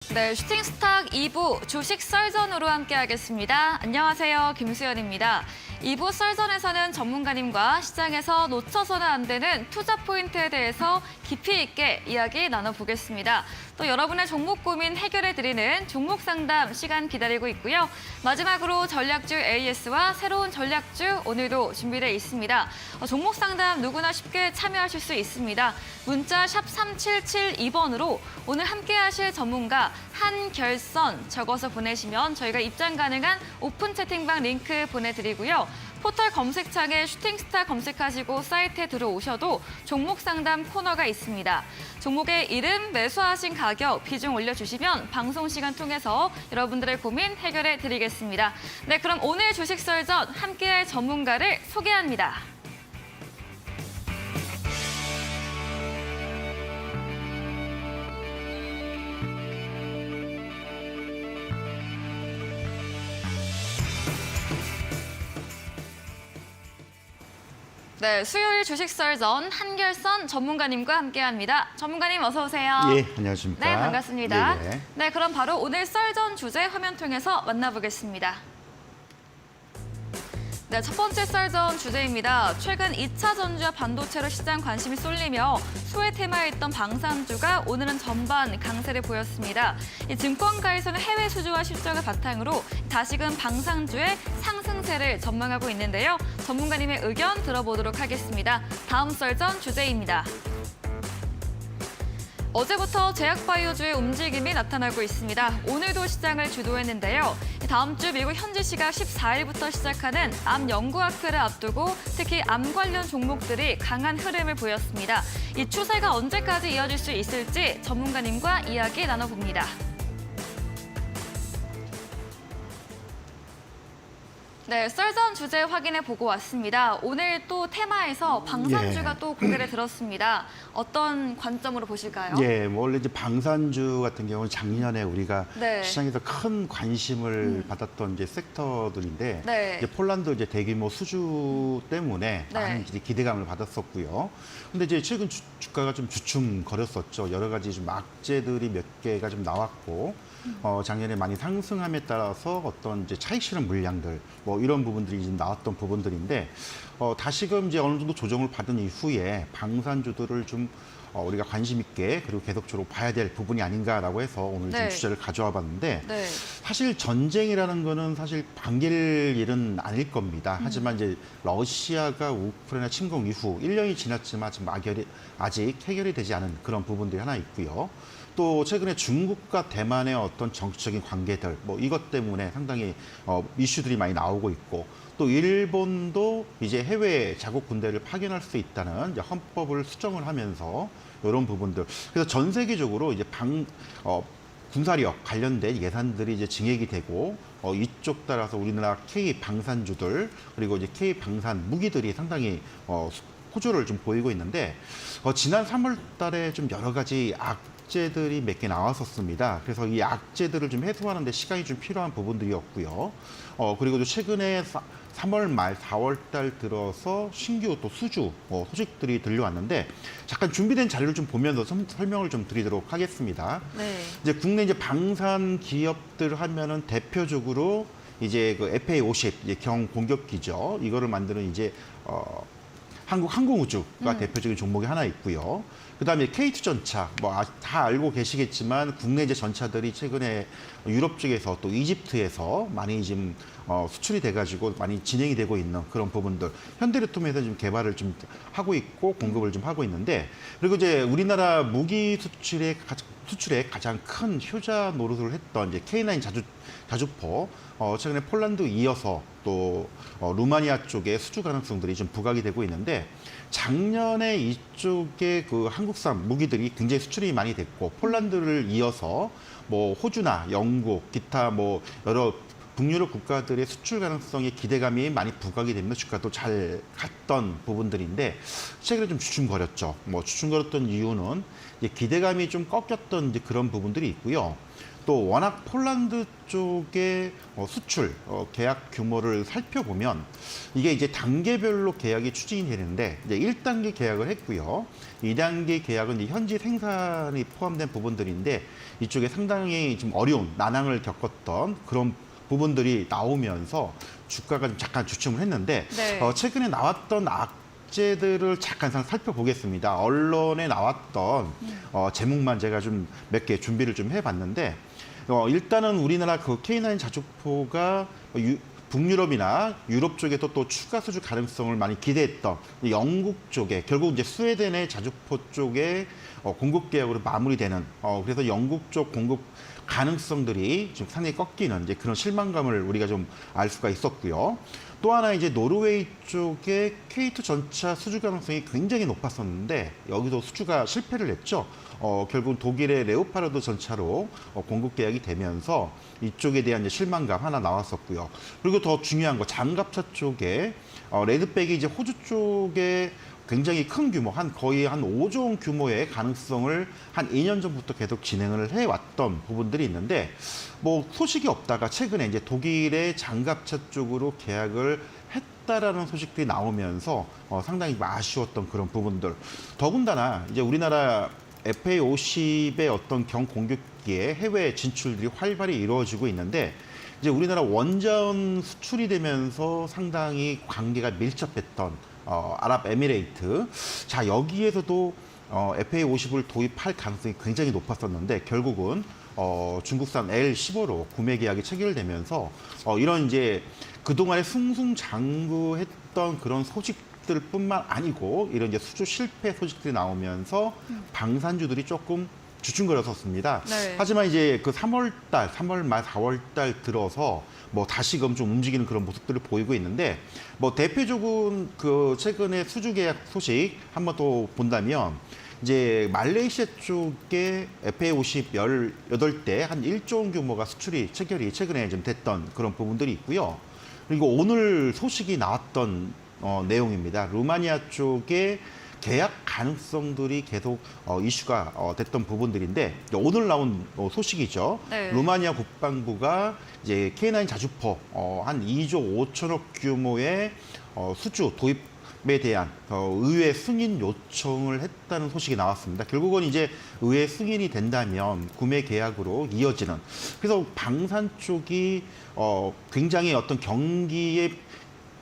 네, 슈팅스탁 2부 주식 썰전으로 함께하겠습니다. 안녕하세요, 김수연입니다. 2부 썰전에서는 전문가님과 시장에서 놓쳐서는 안 되는 투자 포인트에 대해서 깊이 있게 이야기 나눠보겠습니다. 또 여러분의 종목 고민 해결해드리는 종목 상담 시간 기다리고 있고요. 마지막으로 전략주 AS와 새로운 전략주 오늘도 준비되어 있습니다. 종목 상담 누구나 쉽게 참여하실 수 있습니다. 문자 샵 3772번으로 오늘 함께하실 전문가 한결선 적어서 보내시면 저희가 입장 가능한 오픈 채팅방 링크 보내드리고요. 포털 검색창에 슈팅스타 검색하시고 사이트에 들어오셔도 종목 상담 코너가 있습니다. 종목의 이름, 매수하신 가격, 비중 올려주시면 방송 시간 통해서 여러분들의 고민 해결해 드리겠습니다. 네, 그럼 오늘 주식 썰전 함께할 전문가를 소개합니다. 네, 수요일 주식 썰전 한결선 전문가님과 함께합니다. 전문가님 어서 오세요. 예, 안녕하십니까. 네, 반갑습니다. 네. 네, 그럼 바로 오늘 썰전 주제 화면 통해서 만나보겠습니다. 네, 첫 번째 썰전 주제입니다. 최근 2차 전지와 반도체로 시장 관심이 쏠리며 수혜 테마였던 방산주가 오늘은 전반 강세를 보였습니다. 이 증권가에서는 해외 수주와 실적을 바탕으로 다시금 방산주의 상승세를 전망하고 있는데요. 전문가님의 의견 들어보도록 하겠습니다. 다음 썰전 주제입니다. 어제부터 제약바이오주의 움직임이 나타나고 있습니다. 오늘도 시장을 주도했는데요. 다음 주 미국 현지 시각 14일부터 시작하는 암 연구학회를 앞두고 특히 암 관련 종목들이 강한 흐름을 보였습니다. 이 추세가 언제까지 이어질 수 있을지 전문가님과 이야기 나눠봅니다. 네, 썰전 주제 확인해 보고 왔습니다. 오늘 또 테마에서 방산주가 또 고개를 들었습니다. 어떤 관점으로 보실까요? 예, 뭐 원래 이제 방산주 같은 경우는 작년에 우리가 네. 시장에서 큰 관심을 받았던 이제 섹터들인데 네. 이제 폴란드 이제 대규모 수주 때문에 네. 많은 이제 기대감을 받았었고요. 근데 이제 최근 주가가 좀 주춤거렸었죠. 여러 가지 좀 악재들이 몇 개가 좀 나왔고. 작년에 많이 상승함에 따라서 어떤 이제 차익 실현 물량들 뭐 이런 부분들이 지금 나왔던 부분들인데 다시금 이제 어느 정도 조정을 받은 이후에 방산주들을 좀 우리가 관심 있게 그리고 계속적으로 봐야 될 부분이 아닌가라고 해서 오늘 좀 네. 주제를 가져와 봤는데 네. 사실 전쟁이라는 거는 사실 반길 일은 아닐 겁니다. 하지만 이제 러시아가 우크라이나 침공 이후 1년이 지났지만 지금 아직 해결이 되지 않은 그런 부분들이 하나 있고요. 또 최근에 중국과 대만의 어떤 정치적인 관계들 뭐 이것 때문에 상당히 이슈들이 많이 나오고 있고 또 일본도 이제 해외 자국 군대를 파견할 수 있다는 이제 헌법을 수정을 하면서 이런 부분들 그래서 전 세계적으로 이제 군사력 관련된 예산들이 이제 증액이 되고 이쪽 따라서 우리나라 K 방산주들 그리고 이제 K 방산 무기들이 상당히 호조를 좀 보이고 있는데 지난 3월 달에 좀 여러 가지 악재들이 몇 개 나왔었습니다. 그래서 이 악재들을 좀 해소하는 데 시간이 좀 필요한 부분들이었고요. 그리고 또 최근에 3월 말 4월 달 들어서 신규 또 수주 소식들이 들려왔는데 잠깐 준비된 자료를 좀 보면서 설명을 좀 드리도록 하겠습니다. 네. 이제 국내 이제 방산 기업들 하면은 대표적으로 이제 그 FA50 이제 경공격기죠. 이거를 만드는 이제 한국 항공우주가 대표적인 종목이 하나 있고요. 그다음에 K2전차, 뭐 다 알고 계시겠지만 국내 이제 전차들이 최근에 유럽 쪽에서 또 이집트에서 많이 지금 수출이 돼가지고 많이 진행이 되고 있는 그런 부분들. 현대로톰에서 지금 개발을 좀 하고 있고 공급을 좀 하고 있는데 그리고 이제 우리나라 무기 수출에 가장 큰 효자 노릇을 했던 이제 K9 자주포 최근에 폴란드 이어서 또 루마니아 쪽에 수주 가능성들이 좀 부각이 되고 있는데 작년에 이쪽에 그 한국산 무기들이 굉장히 수출이 많이 됐고 폴란드를 이어서 뭐 호주나 영국 기타 뭐 여러 북유럽 국가들의 수출 가능성에 기대감이 많이 부각이 되면서 주가도 잘 갔던 부분들인데 최근에 좀 주춤거렸죠. 뭐 주춤거렸던 이유는 이제 기대감이 좀 꺾였던 이제 그런 부분들이 있고요. 또 워낙 폴란드 쪽의 수출 계약 규모를 살펴보면 이게 이제 단계별로 계약이 추진이 되는데 이제 1단계 계약을 했고요. 2단계 계약은 이제 현지 생산이 포함된 부분들인데 이쪽에 상당히 좀 어려운 난항을 겪었던 그런 부분들이 나오면서 주가가 좀 잠깐 주춤을 했는데 네. 최근에 나왔던 악재들을 잠깐 살펴보겠습니다. 언론에 나왔던 제목만 제가 좀 몇 개 준비를 좀 해봤는데 일단은 우리나라 그 K9 자주포가 북유럽이나 유럽 쪽에도 또 추가 수주 가능성을 많이 기대했던 영국 쪽에 결국 이제 스웨덴의 자주포 쪽에 공급 계약으로 마무리되는 그래서 영국 쪽 공급 가능성들이 좀 상당히 꺾이는 이제 그런 실망감을 우리가 좀 알 수가 있었고요. 또 하나 이제 노르웨이 쪽에 K2 전차 수주 가능성이 굉장히 높았었는데 여기도 수주가 실패를 했죠. 결국 독일의 레오파르드 전차로 공급 계약이 되면서 이쪽에 대한 이제 실망감 하나 나왔었고요. 그리고 더 중요한 거 장갑차 쪽에 레드백이 이제 호주 쪽에 굉장히 큰 규모, 거의 한 5조 원 규모의 가능성을 한 2년 전부터 계속 진행을 해왔던 부분들이 있는데 뭐 소식이 없다가 최근에 이제 독일의 장갑차 쪽으로 계약을 했다라는 소식들이 나오면서 상당히 아쉬웠던 그런 부분들. 더군다나 이제 우리나라 FA50의 어떤 경공격기에 해외 진출들이 활발히 이루어지고 있는데 이제 우리나라 원전 수출이 되면서 상당히 관계가 밀접했던 아랍에미레이트. 자, 여기에서도 FA50을 도입할 가능성이 굉장히 높았었는데 결국은 중국산 L15로 구매 계약이 체결되면서 이런 이제 그동안에 승승장구했던 그런 소식들뿐만 아니고 이런 이제 수주 실패 소식들이 나오면서 방산주들이 조금 주춤거렸었습니다. 네. 하지만 이제 그 3월 말 4월 달 들어서 뭐 다시금 좀 움직이는 그런 모습들을 보이고 있는데 뭐 대표적인 그 최근에 수주 계약 소식 한번 또 본다면 이제 말레이시아 쪽에 FA50 18대 한 1조 원 규모가 수출이 체결이 최근에 좀 됐던 그런 부분들이 있고요. 그리고 오늘 소식이 나왔던 내용입니다. 루마니아 쪽에 계약 가능성들이 계속 이슈가 됐던 부분들인데 오늘 나온 소식이죠. 네. 루마니아 국방부가 이제 K9 자주포 한 2조 5천억 규모의 수주 도입에 대한 의회 승인 요청을 했다는 소식이 나왔습니다. 결국은 이제 의회 승인이 된다면 구매 계약으로 이어지는. 그래서 방산 쪽이 굉장히 어떤 경기에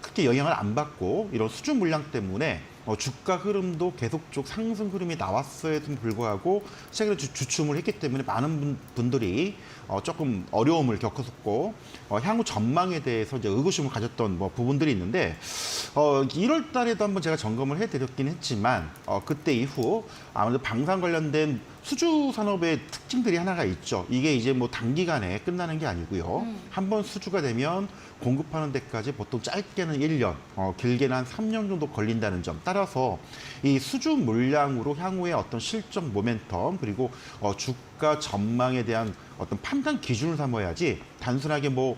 크게 영향을 안 받고 이런 수주 물량 때문에 주가 흐름도 계속 쭉 상승 흐름이 나왔어에도 불구하고 최근에 주춤을 했기 때문에 많은 분들이 조금 어려움을 겪었었고 향후 전망에 대해서 이제 의구심을 가졌던 뭐 부분들이 있는데 1월 달에도 한번 제가 점검을 해드렸긴 했지만 그때 이후 아무래도 방산 관련된 수주 산업의 특징들이 하나가 있죠. 이게 이제 뭐 단기간에 끝나는 게 아니고요. 한번 수주가 되면 공급하는 데까지 보통 짧게는 1년, 길게는 한 3년 정도 걸린다는 점. 따라서 이 수주 물량으로 향후의 어떤 실적 모멘텀 그리고 주가 전망에 대한 어떤 판단 기준을 삼아야지 단순하게 뭐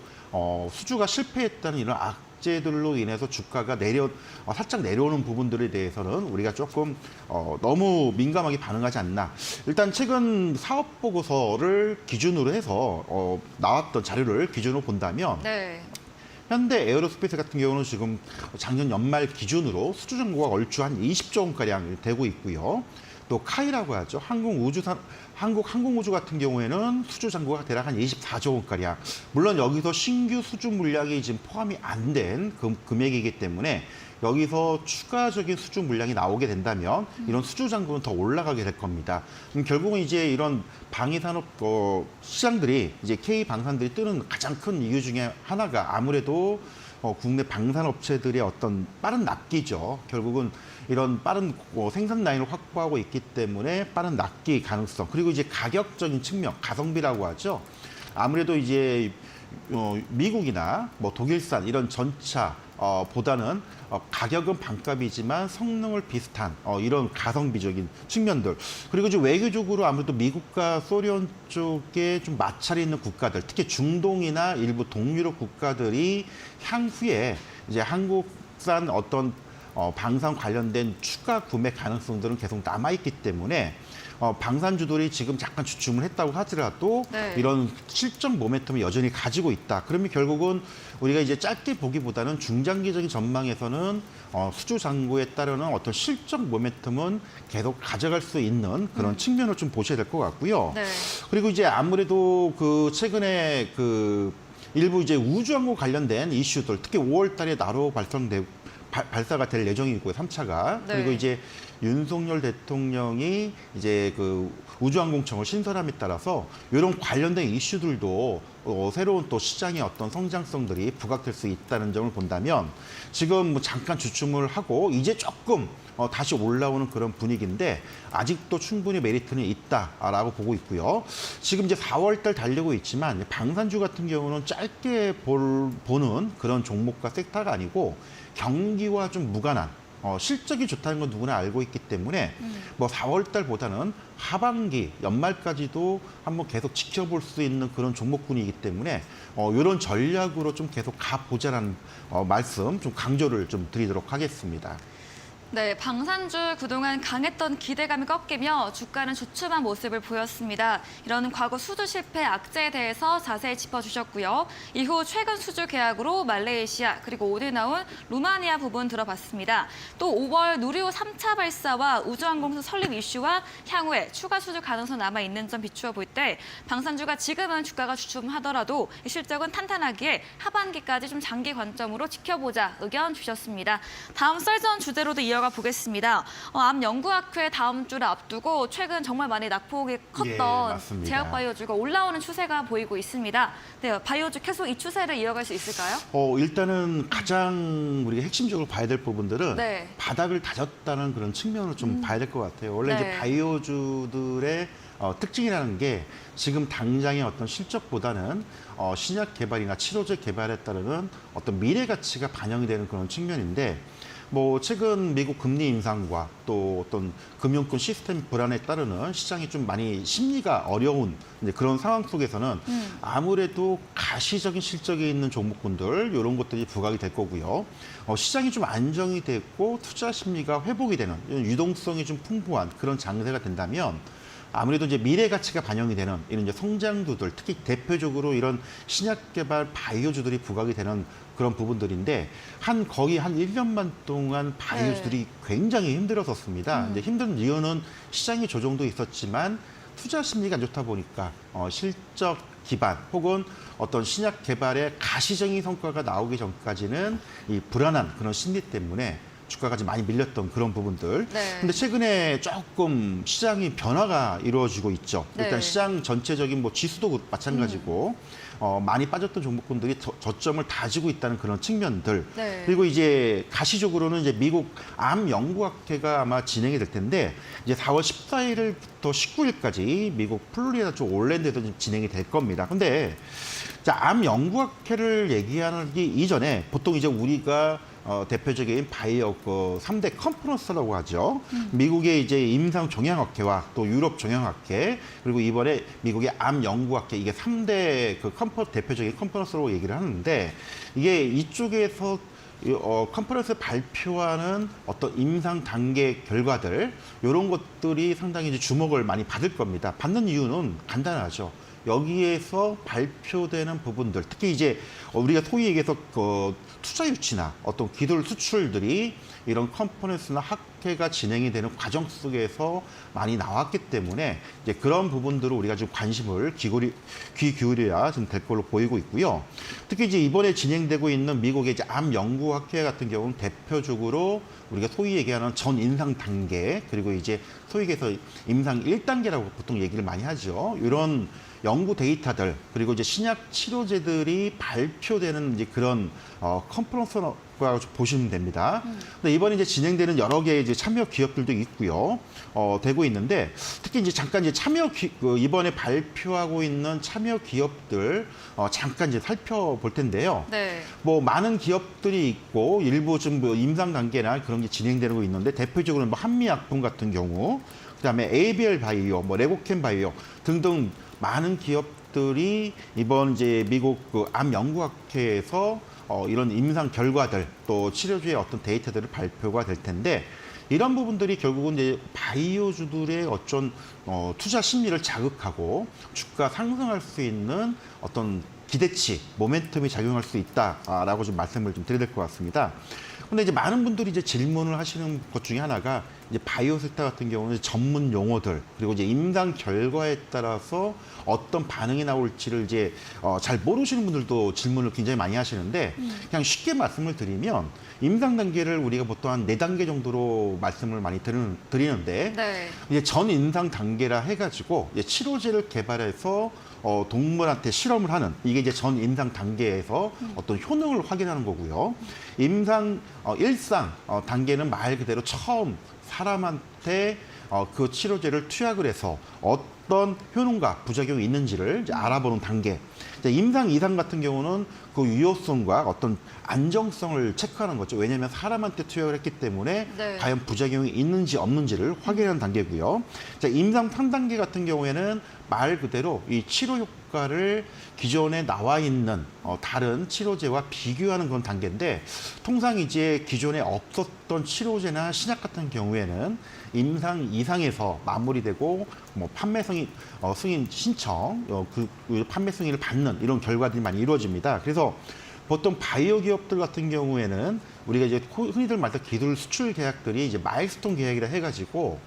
수주가 실패했다는 이런 악재들로 인해서 주가가 살짝 내려오는 부분들에 대해서는 우리가 조금 너무 민감하게 반응하지 않나. 일단 최근 사업 보고서를 기준으로 해서 나왔던 자료를 기준으로 본다면 네. 현대 에어로스페이스 같은 경우는 지금 작년 연말 기준으로 수주 잔고가 얼추 한 20조 원가량 되고 있고요. 또 카이라고 하죠. 한국 항공우주 같은 경우에는 수주 잔고가 대략 한 24조 원가량. 물론 여기서 신규 수주 물량이 지금 포함이 안 된 금액이기 때문에 여기서 추가적인 수주 물량이 나오게 된다면 이런 수주 잔고는 더 올라가게 될 겁니다. 결국은 이제 이런 방위산업 시장들이 이제 K 방산들이 뜨는 가장 큰 이유 중에 하나가 아무래도 국내 방산업체들의 어떤 빠른 납기죠. 결국은 이런 빠른 생산 라인을 확보하고 있기 때문에 빠른 납기 가능성 그리고 이제 가격적인 측면, 가성비라고 하죠. 아무래도 이제 미국이나 뭐 독일산 이런 전차 보다는 가격은 반값이지만 성능을 비슷한 이런 가성비적인 측면들. 그리고 이제 외교적으로 아무래도 미국과 소련 쪽에 좀 마찰이 있는 국가들, 특히 중동이나 일부 동유럽 국가들이 향후에 이제 한국산 어떤 방산 관련된 추가 구매 가능성들은 계속 남아있기 때문에 방산주들이 지금 잠깐 주춤을 했다고 하더라도 네. 이런 실적 모멘텀을 여전히 가지고 있다. 그러면 결국은 우리가 이제 짧게 보기보다는 중장기적인 전망에서는 수주 잔고에 따르는 어떤 실적 모멘텀은 계속 가져갈 수 있는 그런 측면을 좀 보셔야 될 것 같고요. 네. 그리고 이제 아무래도 그 최근에 그 일부 이제 우주항공 관련된 이슈들, 특히 5월 달에 나로 발사가 될 예정이고요, 3차가. 네. 그리고 이제 윤석열 대통령이 이제 그 우주항공청을 신설함에 따라서 이런 관련된 이슈들도 새로운 또 시장의 어떤 성장성들이 부각될 수 있다는 점을 본다면 지금 뭐 잠깐 주춤을 하고 이제 조금 다시 올라오는 그런 분위기인데 아직도 충분히 메리트는 있다라고 보고 있고요. 지금 이제 4월 달 달리고 있지만 방산주 같은 경우는 짧게 보는 그런 종목과 섹터가 아니고 경기와 좀 무관한 실적이 좋다는 건 누구나 알고 있기 때문에 뭐 4월 달보다는 하반기, 연말까지도 한번 계속 지켜볼 수 있는 그런 종목군이기 때문에 이런 전략으로 좀 계속 가보자라는 말씀 좀 강조를 좀 드리도록 하겠습니다. 네, 방산주 그동안 강했던 기대감이 꺾이며 주가는 주춤한 모습을 보였습니다. 이런 과거 수주 실패 악재에 대해서 자세히 짚어주셨고요. 이후 최근 수주 계약으로 말레이시아 그리고 오늘 나온 루마니아 부분 들어봤습니다. 또 5월 누리호 3차 발사와 우주항공선 설립 이슈와 향후에 추가 수주 가능성 남아있는 점 비추어 볼 때 방산주가 지금은 주가가 주춤하더라도 실적은 탄탄하기에 하반기까지 좀 장기 관점으로 지켜보자 의견 주셨습니다. 다음 썰전 주제로도 이어가 보겠습니다. 암연구학회 다음 주를 앞두고 최근 정말 많이 낙폭이 컸던 맞습니다. 제약바이오주가 올라오는 추세가 보이고 있습니다. 네, 바이오주 계속 이 추세를 이어갈 수 있을까요? 일단은 가장 우리가 핵심적으로 봐야 될 부분들은 네. 바닥을 다졌다는 그런 측면을 좀 봐야 될 것 같아요. 원래 네. 이제 바이오주들의 특징이라는 게 지금 당장의 어떤 실적보다는 신약 개발이나 치료제 개발에 따르는 어떤 미래 가치가 반영이 되는 그런 측면인데 뭐 최근 미국 금리 인상과 또 어떤 금융권 시스템 불안에 따르는 시장이 좀 많이 심리가 어려운 이제 그런 상황 속에서는 아무래도 가시적인 실적이 있는 종목군들 이런 것들이 부각이 될 거고요. 시장이 좀 안정이 됐고 투자 심리가 회복이 되는 이런 유동성이 좀 풍부한 그런 장세가 된다면 아무래도 이제 미래 가치가 반영이 되는 이런 이제 성장주들, 특히 대표적으로 이런 신약 개발 바이오주들이 부각이 되는 그런 부분들인데 거의 한 1년만 동안 바이오주들이 굉장히 힘들었었습니다. 이제 힘든 이유는 시장의 조정도 있었지만 투자 심리가 안 좋다 보니까 실적 기반 혹은 어떤 신약 개발의 가시적인 성과가 나오기 전까지는 이 불안한 그런 심리 때문에 주가가 좀 많이 밀렸던 그런 부분들. 네. 근데 최근에 조금 시장이 변화가 이루어지고 있죠. 네. 일단 시장 전체적인 뭐 지수도 마찬가지고 많이 빠졌던 종목군들이 저점을 다지고 있다는 그런 측면들. 네. 그리고 이제 가시적으로는 이제 미국 암 연구학회가 아마 진행이 될 텐데 이제 4월 14일부터 19일까지 미국 플로리다 쪽 올랜드에서 진행이 될 겁니다. 근데 자, 암 연구학회를 얘기하기 이전에 보통 이제 우리가 대표적인 바이오 3대 컨퍼런스라고 하죠. 미국의 이제 임상 종양학회와 또 유럽 종양학회 그리고 이번에 미국의 암 연구학회 이게 3대 대표적인 컨퍼런스라고 얘기를 하는데 이게 이쪽에서 컨퍼런스 발표하는 어떤 임상 단계 결과들 이런 것들이 상당히 이제 주목을 많이 받을 겁니다. 받는 이유는 간단하죠. 여기에서 발표되는 부분들, 특히 이제 우리가 소위 얘기해서 투자 유치나 어떤 기술 수출들이 이런 컨퍼런스나 학회가 진행이 되는 과정 속에서 많이 나왔기 때문에 이제 그런 부분들을 우리가 좀 관심을 귀 기울여야 좀 될 걸로 보이고 있고요. 특히 이제 이번에 진행되고 있는 미국의 이제 암 연구 학회 같은 경우는 대표적으로 우리가 소위 얘기하는 전 임상 단계 그리고 이제 소위 얘기해서 임상 1단계라고 보통 얘기를 많이 하죠. 이런 연구 데이터들 그리고 이제 신약 치료제들이 발표되는 이제 그런 거라고 보시면 됩니다. 근데 이번에 이제 진행되는 여러 개의 이제 참여 기업들도 있고요. 되고 있는데 특히 이제 잠깐 이제 이번에 발표하고 있는 참여 기업들 잠깐 이제 살펴볼 텐데요. 네. 뭐 많은 기업들이 있고 일부 좀 뭐 임상 단계나 그런 게 진행되고 있는데 대표적으로는 뭐 한미약품 같은 경우, 그다음에 ABL 바이오, 뭐 레고캠 바이오 등등 많은 기업들이 이번 이제 미국 그 암 연구학회에서 이런 임상 결과들 또 치료주의 어떤 데이터들을 발표가 될 텐데 이런 부분들이 결국은 이제 바이오주들의 어떤 투자 심리를 자극하고 주가 상승할 수 있는 어떤 기대치, 모멘텀이 작용할 수 있다라고 좀 말씀을 좀 드려야 될 것 같습니다. 근데 이제 많은 분들이 이제 질문을 하시는 것 중에 하나가 이제 바이오 섹터 같은 경우는 전문 용어들 그리고 이제 임상 결과에 따라서 어떤 반응이 나올지를 이제 잘 모르시는 분들도 질문을 굉장히 많이 하시는데 그냥 쉽게 말씀을 드리면 임상 단계를 우리가 보통 한 4단계 정도로 말씀을 많이 드리는데 네. 이제 전 임상 단계라 해가지고 이제 치료제를 개발해서 동물한테 실험을 하는 이게 이제 전 임상 단계에서 어떤 효능을 확인하는 거고요. 임상 일상 단계는 말 그대로 처음 사람한테 그 치료제를 투약을 해서 어떤 효능과 부작용이 있는지를 이제 알아보는 단계. 이제 임상 이상 같은 경우는 그 유효성과 어떤 안정성을 체크하는 거죠. 왜냐하면 사람한테 투약을 했기 때문에 네. 과연 부작용이 있는지 없는지를 확인하는 단계고요. 자, 임상 3단계 같은 경우에는 말 그대로 이 치료 효과를 기존에 나와 있는 다른 치료제와 비교하는 그런 단계인데 통상 이제 기존에 없었던 치료제나 신약 같은 경우에는 임상 이상에서 마무리되고 뭐 판매 승인 신청 그 판매 승인을 받는 이런 결과들이 많이 이루어집니다. 그래서 보통 바이오 기업들 같은 경우에는 우리가 이제 흔히들 말하는 기술 수출 계약들이 이제 마일스톤 계약이라 해가지고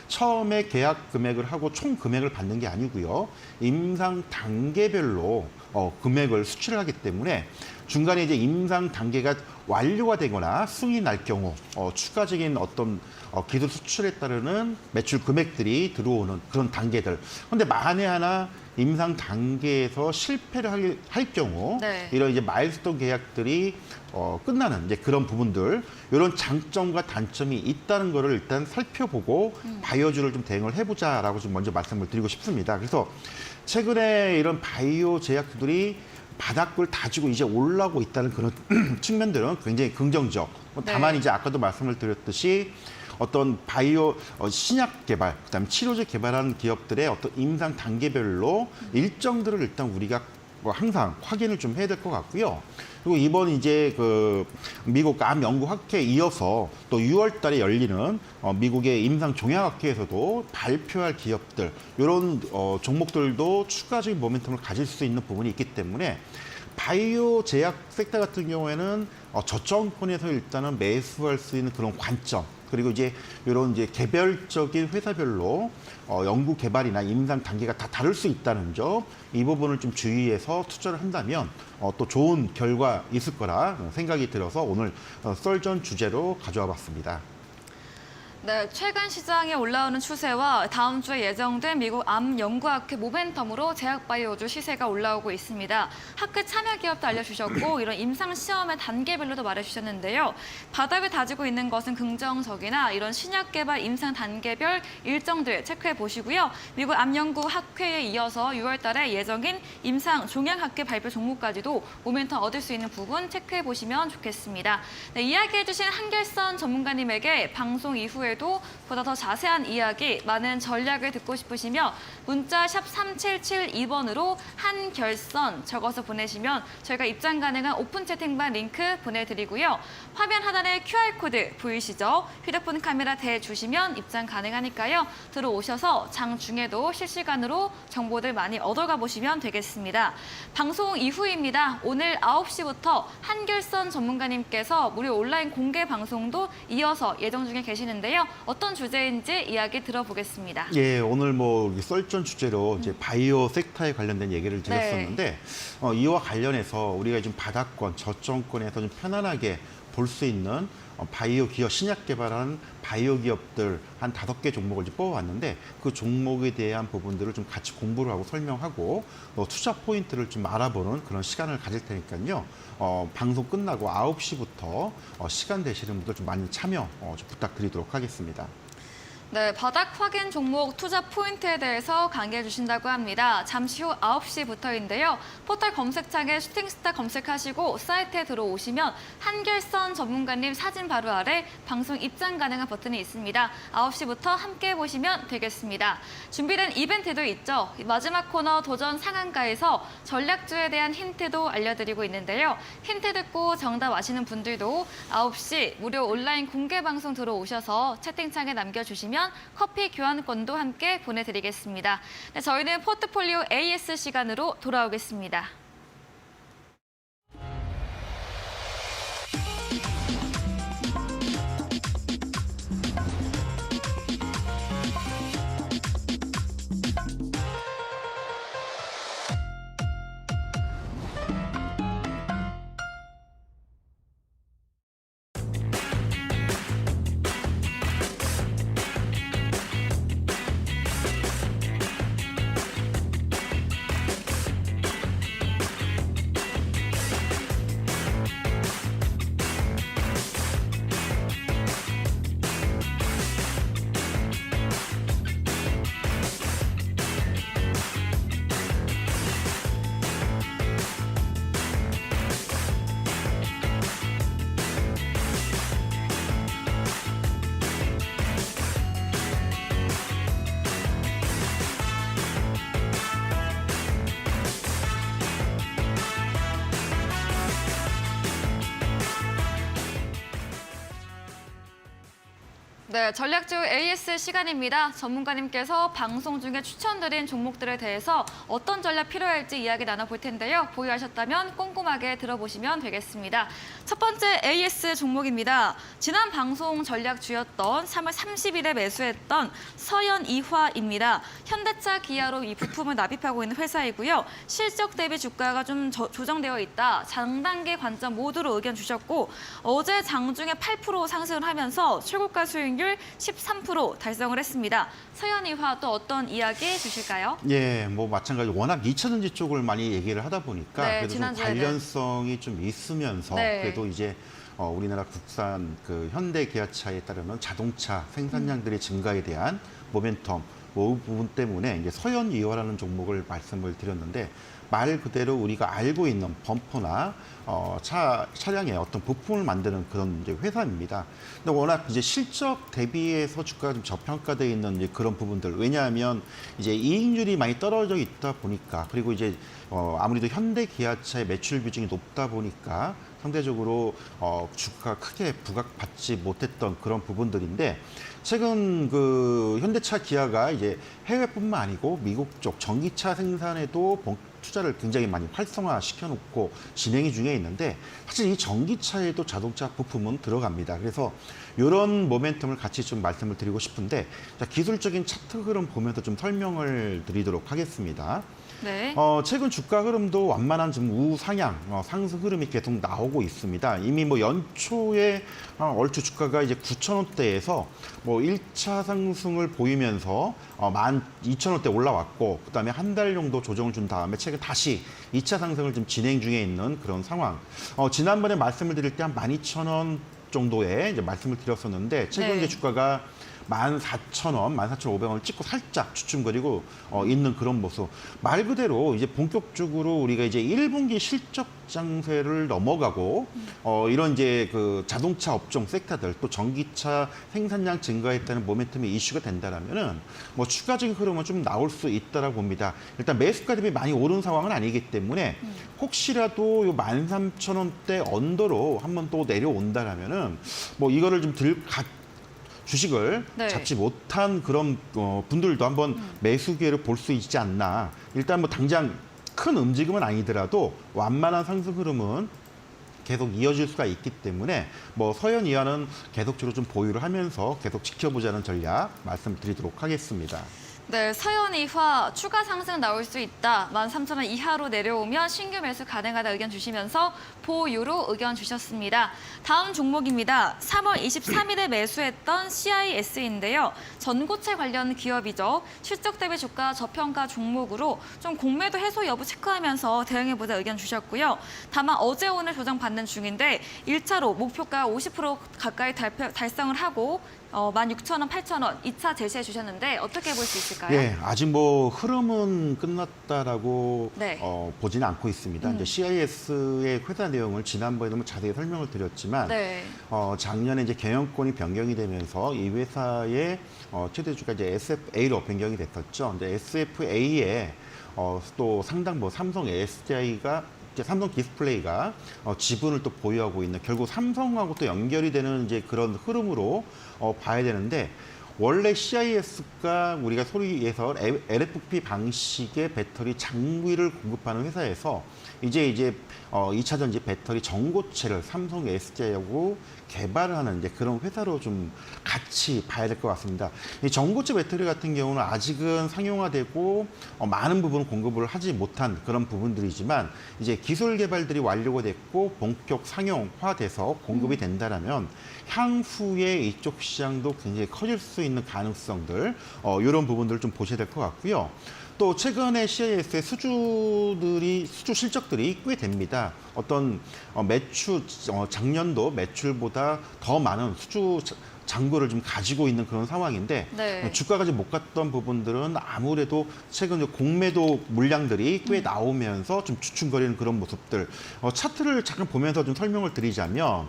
처음에 계약 금액을 하고 총 금액을 받는 게 아니고요. 임상 단계별로 금액을 수출을 하기 때문에 중간에 이제 임상 단계가 완료가 되거나 승인이 날 경우 추가적인 어떤 기술 수출에 따르는 매출 금액들이 들어오는 그런 단계들. 그런데 만에 하나 임상 단계에서 실패를 할 경우 네. 이런 이제 마일스톤 계약들이 끝나는 이제 그런 부분들 이런 장점과 단점이 있다는 거를 일단 살펴보고 바이오주를 좀 대응을 해보자라고 좀 먼저 말씀을 드리고 싶습니다. 그래서 최근에 이런 바이오 제약들이 바닥을 다지고 이제 올라오고 있다는 그런 측면들은 굉장히 긍정적. 다만 네. 이제 아까도 말씀을 드렸듯이 어떤 바이오 신약 개발, 그다음에 치료제 개발하는 기업들의 어떤 임상 단계별로 일정들을 일단 우리가 항상 확인을 좀 해야 될 것 같고요. 그리고 이번 이제 그 미국 암 연구학회에 이어서 또 6월 달에 열리는 미국의 임상 종양학회에서도 발표할 기업들 이런 종목들도 추가적인 모멘텀을 가질 수 있는 부분이 있기 때문에 바이오 제약 섹터 같은 경우에는 저점권에서 일단은 매수할 수 있는 그런 관점 그리고 이제 이런 이제 개별적인 회사별로 연구 개발이나 임상 단계가 다 다를 수 있다는 점, 이 부분을 좀 주의해서 투자를 한다면 또 좋은 결과 있을 거라 생각이 들어서 오늘 썰전 주제로 가져와 봤습니다. 네, 최근 시장에 올라오는 추세와 다음 주에 예정된 미국 암 연구학회 모멘텀으로 제약바이오주 시세가 올라오고 있습니다. 학회 참여 기업도 알려주셨고 이런 임상 시험의 단계별로도 말해주셨는데요. 바닥을 다지고 있는 것은 긍정적이나 이런 신약 개발 임상 단계별 일정들 체크해 보시고요. 미국 암 연구학회에 이어서 6월 달에 예정인 임상 종양학회 발표 종목까지도 모멘텀 얻을 수 있는 부분 체크해 보시면 좋겠습니다. 네, 이야기해 주신 한결선 전문가님에게 방송 이후에도 보다 더 자세한 이야기, 많은 전략을 듣고 싶으시면 문자 샵 3772번으로 한결선 적어서 보내시면 저희가 입장 가능한 오픈 채팅방 링크 보내드리고요. 화면 하단에 QR코드 보이시죠? 휴대폰 카메라 대주시면 입장 가능하니까요. 들어오셔서 장중에도 실시간으로 정보들 많이 얻어가 보시면 되겠습니다. 방송 이후입니다. 오늘 9시부터 한결선 전문가님께서 무료 온라인 공개 방송도 이어서 예정 중에 계시는데요. 어떤 주제인지 이야기 들어보겠습니다. 예, 오늘 뭐 썰전 주제로 이제 바이오 섹터에 관련된 얘기를 드렸었는데 이와 관련해서 우리가 좀 바닥권, 저점권에서 좀 편안하게 볼 수 있는 바이오 기업, 신약 개발하는 바이오 기업들 한 5개 종목을 이제 뽑아왔는데 그 종목에 대한 부분들을 좀 같이 공부를 하고 설명하고 투자 포인트를 좀 알아보는 그런 시간을 가질 테니까요. 방송 끝나고 9시부터 시간 되시는 분들 좀 많이 참여 좀 부탁드리도록 하겠습니다. 네, 바닥 확인 종목 투자 포인트에 대해서 강의해 주신다고 합니다. 잠시 후 9시부터인데요. 포털 검색창에 슈팅스타 검색하시고 사이트에 들어오시면 한길선 전문가님 사진 바로 아래 방송 입장 가능한 버튼이 있습니다. 9시부터 함께 보시면 되겠습니다. 준비된 이벤트도 있죠. 마지막 코너 도전 상한가에서 전략주에 대한 힌트도 알려드리고 있는데요. 힌트 듣고 정답 아시는 분들도 9시 무료 온라인 공개 방송 들어오셔서 채팅창에 남겨주시면 커피 교환권도 함께 보내드리겠습니다. 네, 저희는 포트폴리오 AS 시간으로 돌아오겠습니다. 네, 전략주 AS 시간입니다. 전문가님께서 방송 중에 추천드린 종목들에 대해서 어떤 전략 필요할지 이야기 나눠볼 텐데요. 보유하셨다면 꼼꼼하게 들어보시면 되겠습니다. 첫 번째 AS 종목입니다. 지난 방송 전략주였던 3월 30일에 매수했던 서현이화입니다. 현대차, 기아로 이 부품을 납입하고 있는 회사이고요. 실적 대비 주가가 좀 조정되어 있다. 장단기 관점 모두로 의견 주셨고 어제 장중에 8% 상승을 하면서 출고가 수익률 13% 달성을 했습니다. 서현이화 또 어떤 이야기 주실까요? 예, 뭐 마찬가지로 워낙 2차전지 쪽을 많이 얘기를 하다 보니까 네, 그래도 좀 관련성이 좀 있으면서 네. 그래도 이제 우리나라 국산 그 현대 기아차에 따르는 자동차 생산량들의 증가에 대한 모멘텀 그 부분 때문에 이제 서현이화라는 종목을 말씀을 드렸는데 말 그대로 우리가 알고 있는 범퍼나 차량의 어떤 부품을 만드는 그런 이제 회사입니다. 근데 워낙 이제 실적 대비해서 주가가 좀 저평가되어 있는 이제 그런 부분들. 왜냐하면 이제 이익률이 많이 떨어져 있다 보니까 그리고 이제 아무래도 현대 기아차의 매출 비중이 높다 보니까 상대적으로 주가가 크게 부각받지 못했던 그런 부분들인데 최근 그 현대차 기아가 이제 해외뿐만 아니고 미국 쪽 전기차 생산에도 투자를 굉장히 많이 활성화 시켜놓고 진행 중에 있는데 사실 이 전기차에도 자동차 부품은 들어갑니다. 그래서 이런 모멘텀을 같이 좀 말씀을 드리고 싶은데 자, 기술적인 차트 흐름 보면서 좀 설명을 드리도록 하겠습니다. 네. 최근 주가 흐름도 완만한 좀 우상향, 상승 흐름이 계속 나오고 있습니다. 이미 뭐 연초에 얼추 주가가 이제 9,000원대에서 뭐 1차 상승을 보이면서 12,000원대 올라왔고 그다음에 한 달 정도 조정을 준 다음에 최근 다시 2차 상승을 좀 진행 중에 있는 그런 상황. 지난번에 말씀을 드릴 때 한 12,000원 정도에 이제 말씀을 드렸었는데 최근 네. 이제 주가가 14,000원, 14,500원을 찍고 살짝 주춤거리고 있는 그런 모습. 말 그대로 이제 본격적으로 우리가 이제 1분기 실적 장세를 넘어가고 이런 이제 그 자동차 업종 섹터들 또 전기차 생산량 증가에 따른 모멘텀이 이슈가 된다라면은 뭐 추가적인 흐름은 좀 나올 수 있다라고 봅니다. 일단 매수가 대비 많이 오른 상황은 아니기 때문에 혹시라도 요 13,000원대 언더로 한번 또 내려온다라면은 뭐 이거를 좀 주식을 네. 잡지 못한 그런 분들도 한번 매수 기회를 볼 수 있지 않나. 일단 뭐 당장 큰 움직임은 아니더라도 완만한 상승 흐름은 계속 이어질 수가 있기 때문에 뭐 서현이화는 계속적으로 좀 보유를 하면서 계속 지켜보자는 전략 말씀드리도록 하겠습니다. 네, 서현 이화 추가 상승 나올 수 있다. 13,000원 이하로 내려오면 신규 매수 가능하다 의견 주시면서 보유로 의견 주셨습니다. 다음 종목입니다. 3월 23일에 매수했던 CIS인데요. 전고체 관련 기업이죠. 실적 대비 주가 저평가 종목으로 좀 공매도 해소 여부 체크하면서 대응해보자 의견 주셨고요. 다만 어제 오늘 조정 받는 중인데 1차로 목표가 50% 가까이 달성을 하고 16,000원, 8,000원 2차 제시해 주셨는데 어떻게 볼 수 있을까요? 예, 아직 뭐 흐름은 끝났다라고 네. 보지는 않고 있습니다. 이제 CIS의 회사 내용을 지난번에 너무 자세히 설명을 드렸지만 네. 작년에 이제 경영권이 변경이 되면서 이 회사의 최대 주가 이제 SFA로 변경이 됐었죠. 근데 SFA에 또 상당 뭐 삼성 SDI가 삼성 디스플레이가 지분을 또 보유하고 있는 결국 삼성하고 또 연결이 되는 이제 그런 흐름으로 봐야 되는데 원래 CIS가 우리가 소리에서 LFP 방식의 배터리 장비를 공급하는 회사에서 이제 2차 전지 배터리 전고체를 삼성 SDI하고 개발하는 이제 그런 회사로 좀 같이 봐야 될 것 같습니다. 이 전고체 배터리 같은 경우는 아직은 상용화되고 많은 부분 공급을 하지 못한 그런 부분들이지만 이제 기술 개발들이 완료가 됐고 본격 상용화돼서 공급이 된다라면 향후에 이쪽 시장도 굉장히 커질 수 있는 가능성들 이런 부분들을 좀 보셔야 될 것 같고요. 또 최근에 CIS의 수주 실적들이 꽤 됩니다. 어떤 매출 작년도 매출보다 더 많은 수주 잔고를 좀 가지고 있는 그런 상황인데 네. 주가가 좀 못 갔던 부분들은 아무래도 최근 공매도 물량들이 꽤 나오면서 좀 주춤거리는 그런 모습들. 차트를 잠깐 보면서 좀 설명을 드리자면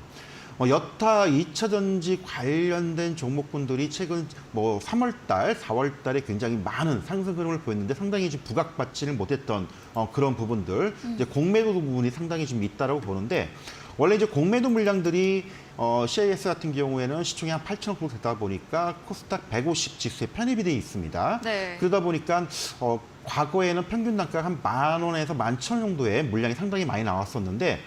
여타 2차 전지 관련된 종목군들이 최근 뭐 3월달, 4월달에 굉장히 많은 상승 흐름을 보였는데 상당히 좀 부각받지는 못했던 그런 부분들, 이제 공매도 부분이 상당히 좀 있다라고 보는데 원래 이제 공매도 물량들이 CIS 같은 경우에는 시총이 한 8천억 정도 되다 보니까 코스닥 150 지수에 편입이 되어 있습니다. 네. 그러다 보니까 과거에는 평균 단가가 한 10,000원에서 11,000원 정도의 물량이 상당히 많이 나왔었는데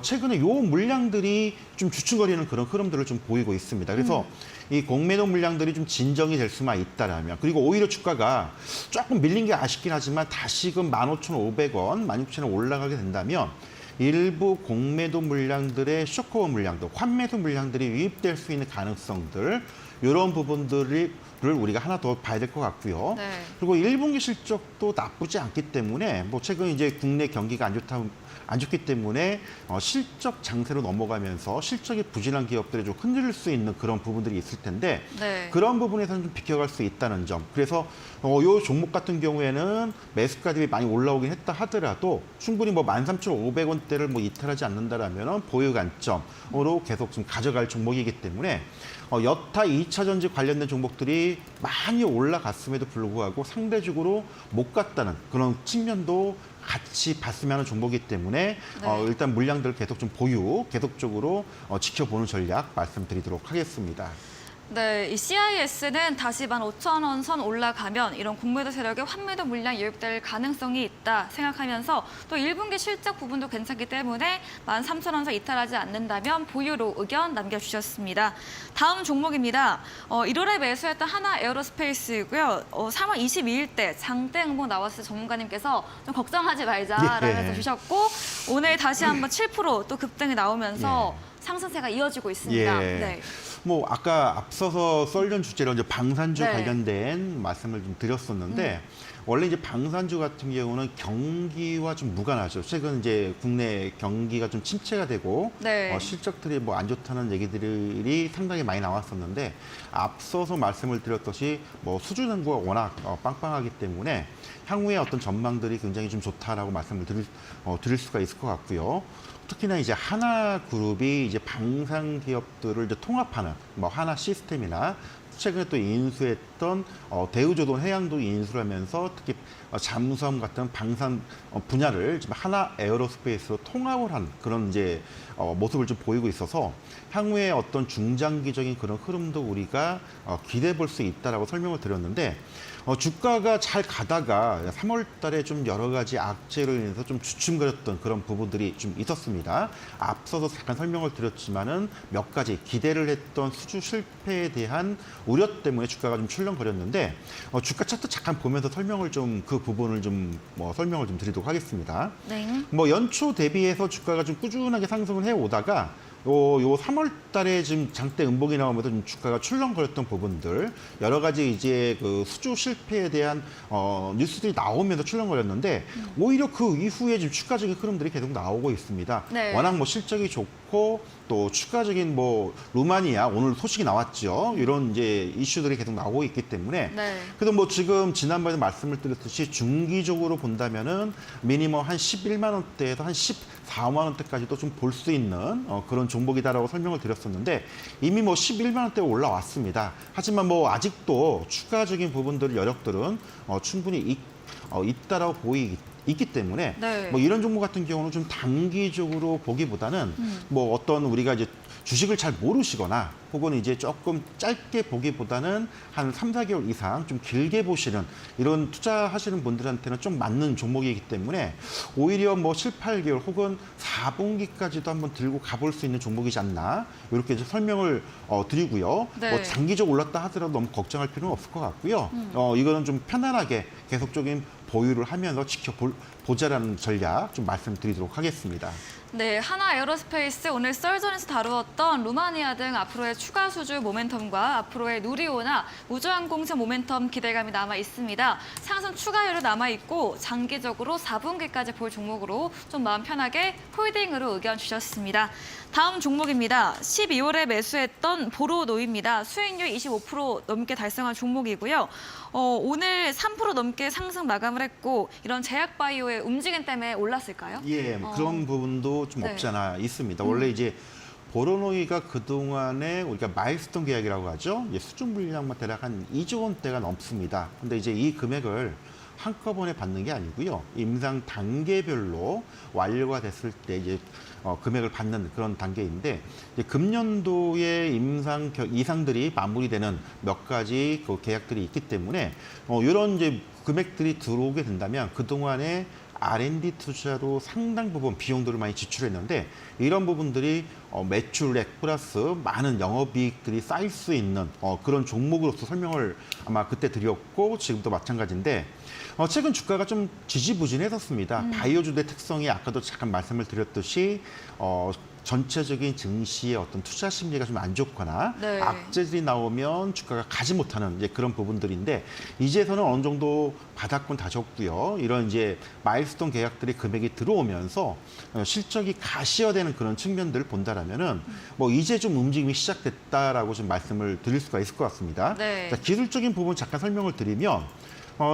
최근에 요 물량들이 좀 주춤거리는 그런 흐름들을 좀 보이고 있습니다. 그래서 이 공매도 물량들이 좀 진정이 될 수만 있다라면 그리고 오히려 주가가 조금 밀린 게 아쉽긴 하지만 다시금 15,500원, 16,000원 올라가게 된다면 일부 공매도 물량들의 쇼커버 물량도, 환매도 물량들이 유입될 수 있는 가능성들 이런 부분들을 우리가 하나 더 봐야 될 것 같고요. 네. 그리고 1분기 실적도 나쁘지 않기 때문에 뭐 최근 이제 국내 경기가 안 좋기 때문에 실적 장세로 넘어가면서 실적이 부진한 기업들이 좀 흔들릴 수 있는 그런 부분들이 있을 텐데 네. 그런 부분에서는 좀 비켜갈 수 있다는 점. 그래서 요 종목 같은 경우에는 매수가 대비 많이 올라오긴 했다 하더라도 충분히 뭐 13,500원대를 뭐 이탈하지 않는다라면 보유 관점으로 계속 좀 가져갈 종목이기 때문에 여타 2차 전지 관련된 종목들이 많이 올라갔음에도 불구하고 상대적으로 못 갔다는 그런 측면도 같이 봤으면 하는 종목이기 때문에 네. 일단 물량들 계속 좀 보유, 계속적으로 지켜보는 전략 말씀드리도록 하겠습니다. 네, 이 CIS는 다시 15,000원 선 올라가면 이런 공매도 세력의 환매도 물량 유입될 가능성이 있다 생각하면서 또 1분기 실적 부분도 괜찮기 때문에 13,000원 선 이탈하지 않는다면 보유로 의견 남겨주셨습니다. 다음 종목입니다. 1월에 매수했던 하나 에어로스페이스이고요. 3월 22일 때 장대 응봉 나왔을 때 전문가님께서 좀 걱정하지 말자라면서 주셨고 오늘 다시 한번 7%또 급등이 나오면서 상승세가 이어지고 있습니다. 예. 네. 뭐 아까 앞서서 썰전 주제로 이제 방산주 네. 관련된 말씀을 좀 드렸었는데 원래 이제 방산주 같은 경우는 경기와 좀 무관하죠. 최근 이제 국내 경기가 좀 침체가 되고 네. 실적들이 뭐 안 좋다는 얘기들이 상당히 많이 나왔었는데 앞서서 말씀을 드렸듯이 뭐 수주 잔고가 워낙 빵빵하기 때문에 향후에 어떤 전망들이 굉장히 좀 좋다라고 말씀을 드릴 수가 있을 것 같고요. 특히나 이제 하나그룹이 이제 방산 기업들을 이제 통합하는 뭐 하나 시스템이나 최근에 또 인수했던 대우조선 해양도 인수를 하면서 특히 잠수함 같은 방산 분야를 지금 하나 에어로스페이스로 통합을 한 그런 이제 모습을 좀 보이고 있어서 향후에 어떤 중장기적인 그런 흐름도 우리가 기대해 볼 수 있다라고 설명을 드렸는데 주가가 잘 가다가 3월 달에 좀 여러 가지 악재로 인해서 좀 주춤거렸던 그런 부분들이 좀 있었습니다. 앞서서 잠깐 설명을 드렸지만은 몇 가지 기대를 했던 수주 실패에 대한 우려 때문에 주가가 좀 출렁거렸는데 주가 차트 잠깐 보면서 설명을 좀 그 부분을 좀 설명을 좀 드리도록 하겠습니다. 네. 연초 대비해서 주가가 좀 꾸준하게 상승을 해 오다가 요 3월 달에 지금 장대 음봉이 나오면서 좀 주가가 출렁거렸던 부분들, 여러 가지 이제 그 수주 실패에 대한 뉴스들이 나오면서 출렁거렸는데 오히려 그 이후에 지금 추가적인 흐름들이 계속 나오고 있습니다. 네. 워낙 실적이 좋고 또 추가적인 루마니아 오늘 소식이 나왔죠. 이런 이제 이슈들이 계속 나오고 있기 때문에 네. 그래도 지금 지난번에 말씀을 드렸듯이 중기적으로 본다면은 미니멈 한 11만 원대에서 한 14만 원대까지도 좀 볼 수 있는 그런 종목이다라고 설명을 드렸었는데 이미 11만 원대에 올라왔습니다. 하지만 아직도 추가적인 부분들 여력들은 충분히 있다라고 있기 때문에 네. 이런 종목 같은 경우는 좀 단기적으로 보기보다는 어떤 우리가 이제 주식을 잘 모르시거나 혹은 이제 조금 짧게 보기보다는 한 3, 4개월 이상 좀 길게 보시는 이런 투자하시는 분들한테는 좀 맞는 종목이기 때문에 오히려 7, 8개월 혹은 4분기까지도 한번 들고 가볼 수 있는 종목이지 않나 이렇게 이제 설명을 드리고요. 네. 장기적 올랐다 하더라도 너무 걱정할 필요는 없을 것 같고요. 이거는 좀 편안하게 계속적인 보유를 하면서 지켜보자라는 전략 좀 말씀드리도록 하겠습니다. 네, 하나 에어로스페이스 오늘 썰전에서 다루었던 루마니아 등 앞으로의 추가 수주 모멘텀과 앞으로의 누리호나 우주항공사 모멘텀 기대감이 남아 있습니다. 상승 추가율은 남아 있고 장기적으로 4분기까지 볼 종목으로 좀 마음 편하게 홀딩으로 의견 주셨습니다. 다음 종목입니다. 12월에 매수했던 보로노입니다. 수익률 25% 넘게 달성한 종목이고요. 오늘 3% 넘게 상승 마감을 했고 이런 제약바이오의 움직임 때문에 올랐을까요? 예, 그런 부분도 좀 네. 없지 않아 있습니다. 원래 이제 보로노이가 그동안에 우리가 마일스톤 계약이라고 하죠. 이제 수준 물량만 대략 한 2조 원대가 넘습니다. 근데 이제 이 금액을 한꺼번에 받는 게 아니고요. 임상 단계별로 완료가 됐을 때 이제 금액을 받는 그런 단계인데 이제 금년도에 임상 이상들이 마무리되는 몇 가지 그 계약들이 있기 때문에 이런 이제 금액들이 들어오게 된다면 그동안에 R&D 투자로 상당 부분 비용들을 많이 지출했는데 이런 부분들이 매출액 플러스 많은 영업이익들이 쌓일 수 있는 그런 종목으로서 설명을 아마 그때 드렸고 지금도 마찬가지인데 최근 주가가 좀 지지부진했었습니다. 바이오주의 특성이 아까도 잠깐 말씀을 드렸듯이 전체적인 증시의 어떤 투자 심리가 좀 안 좋거나 네. 악재들이 나오면 주가가 가지 못하는 이제 그런 부분들인데 이제서는 어느 정도 바닥권 다졌고요. 이런 이제 마일스톤 계약들이 금액이 들어오면서 실적이 가시화되는 그런 측면들을 본다라면은 이제 좀 움직임이 시작됐다라고 좀 말씀을 드릴 수가 있을 것 같습니다. 네. 자, 기술적인 부분 잠깐 설명을 드리면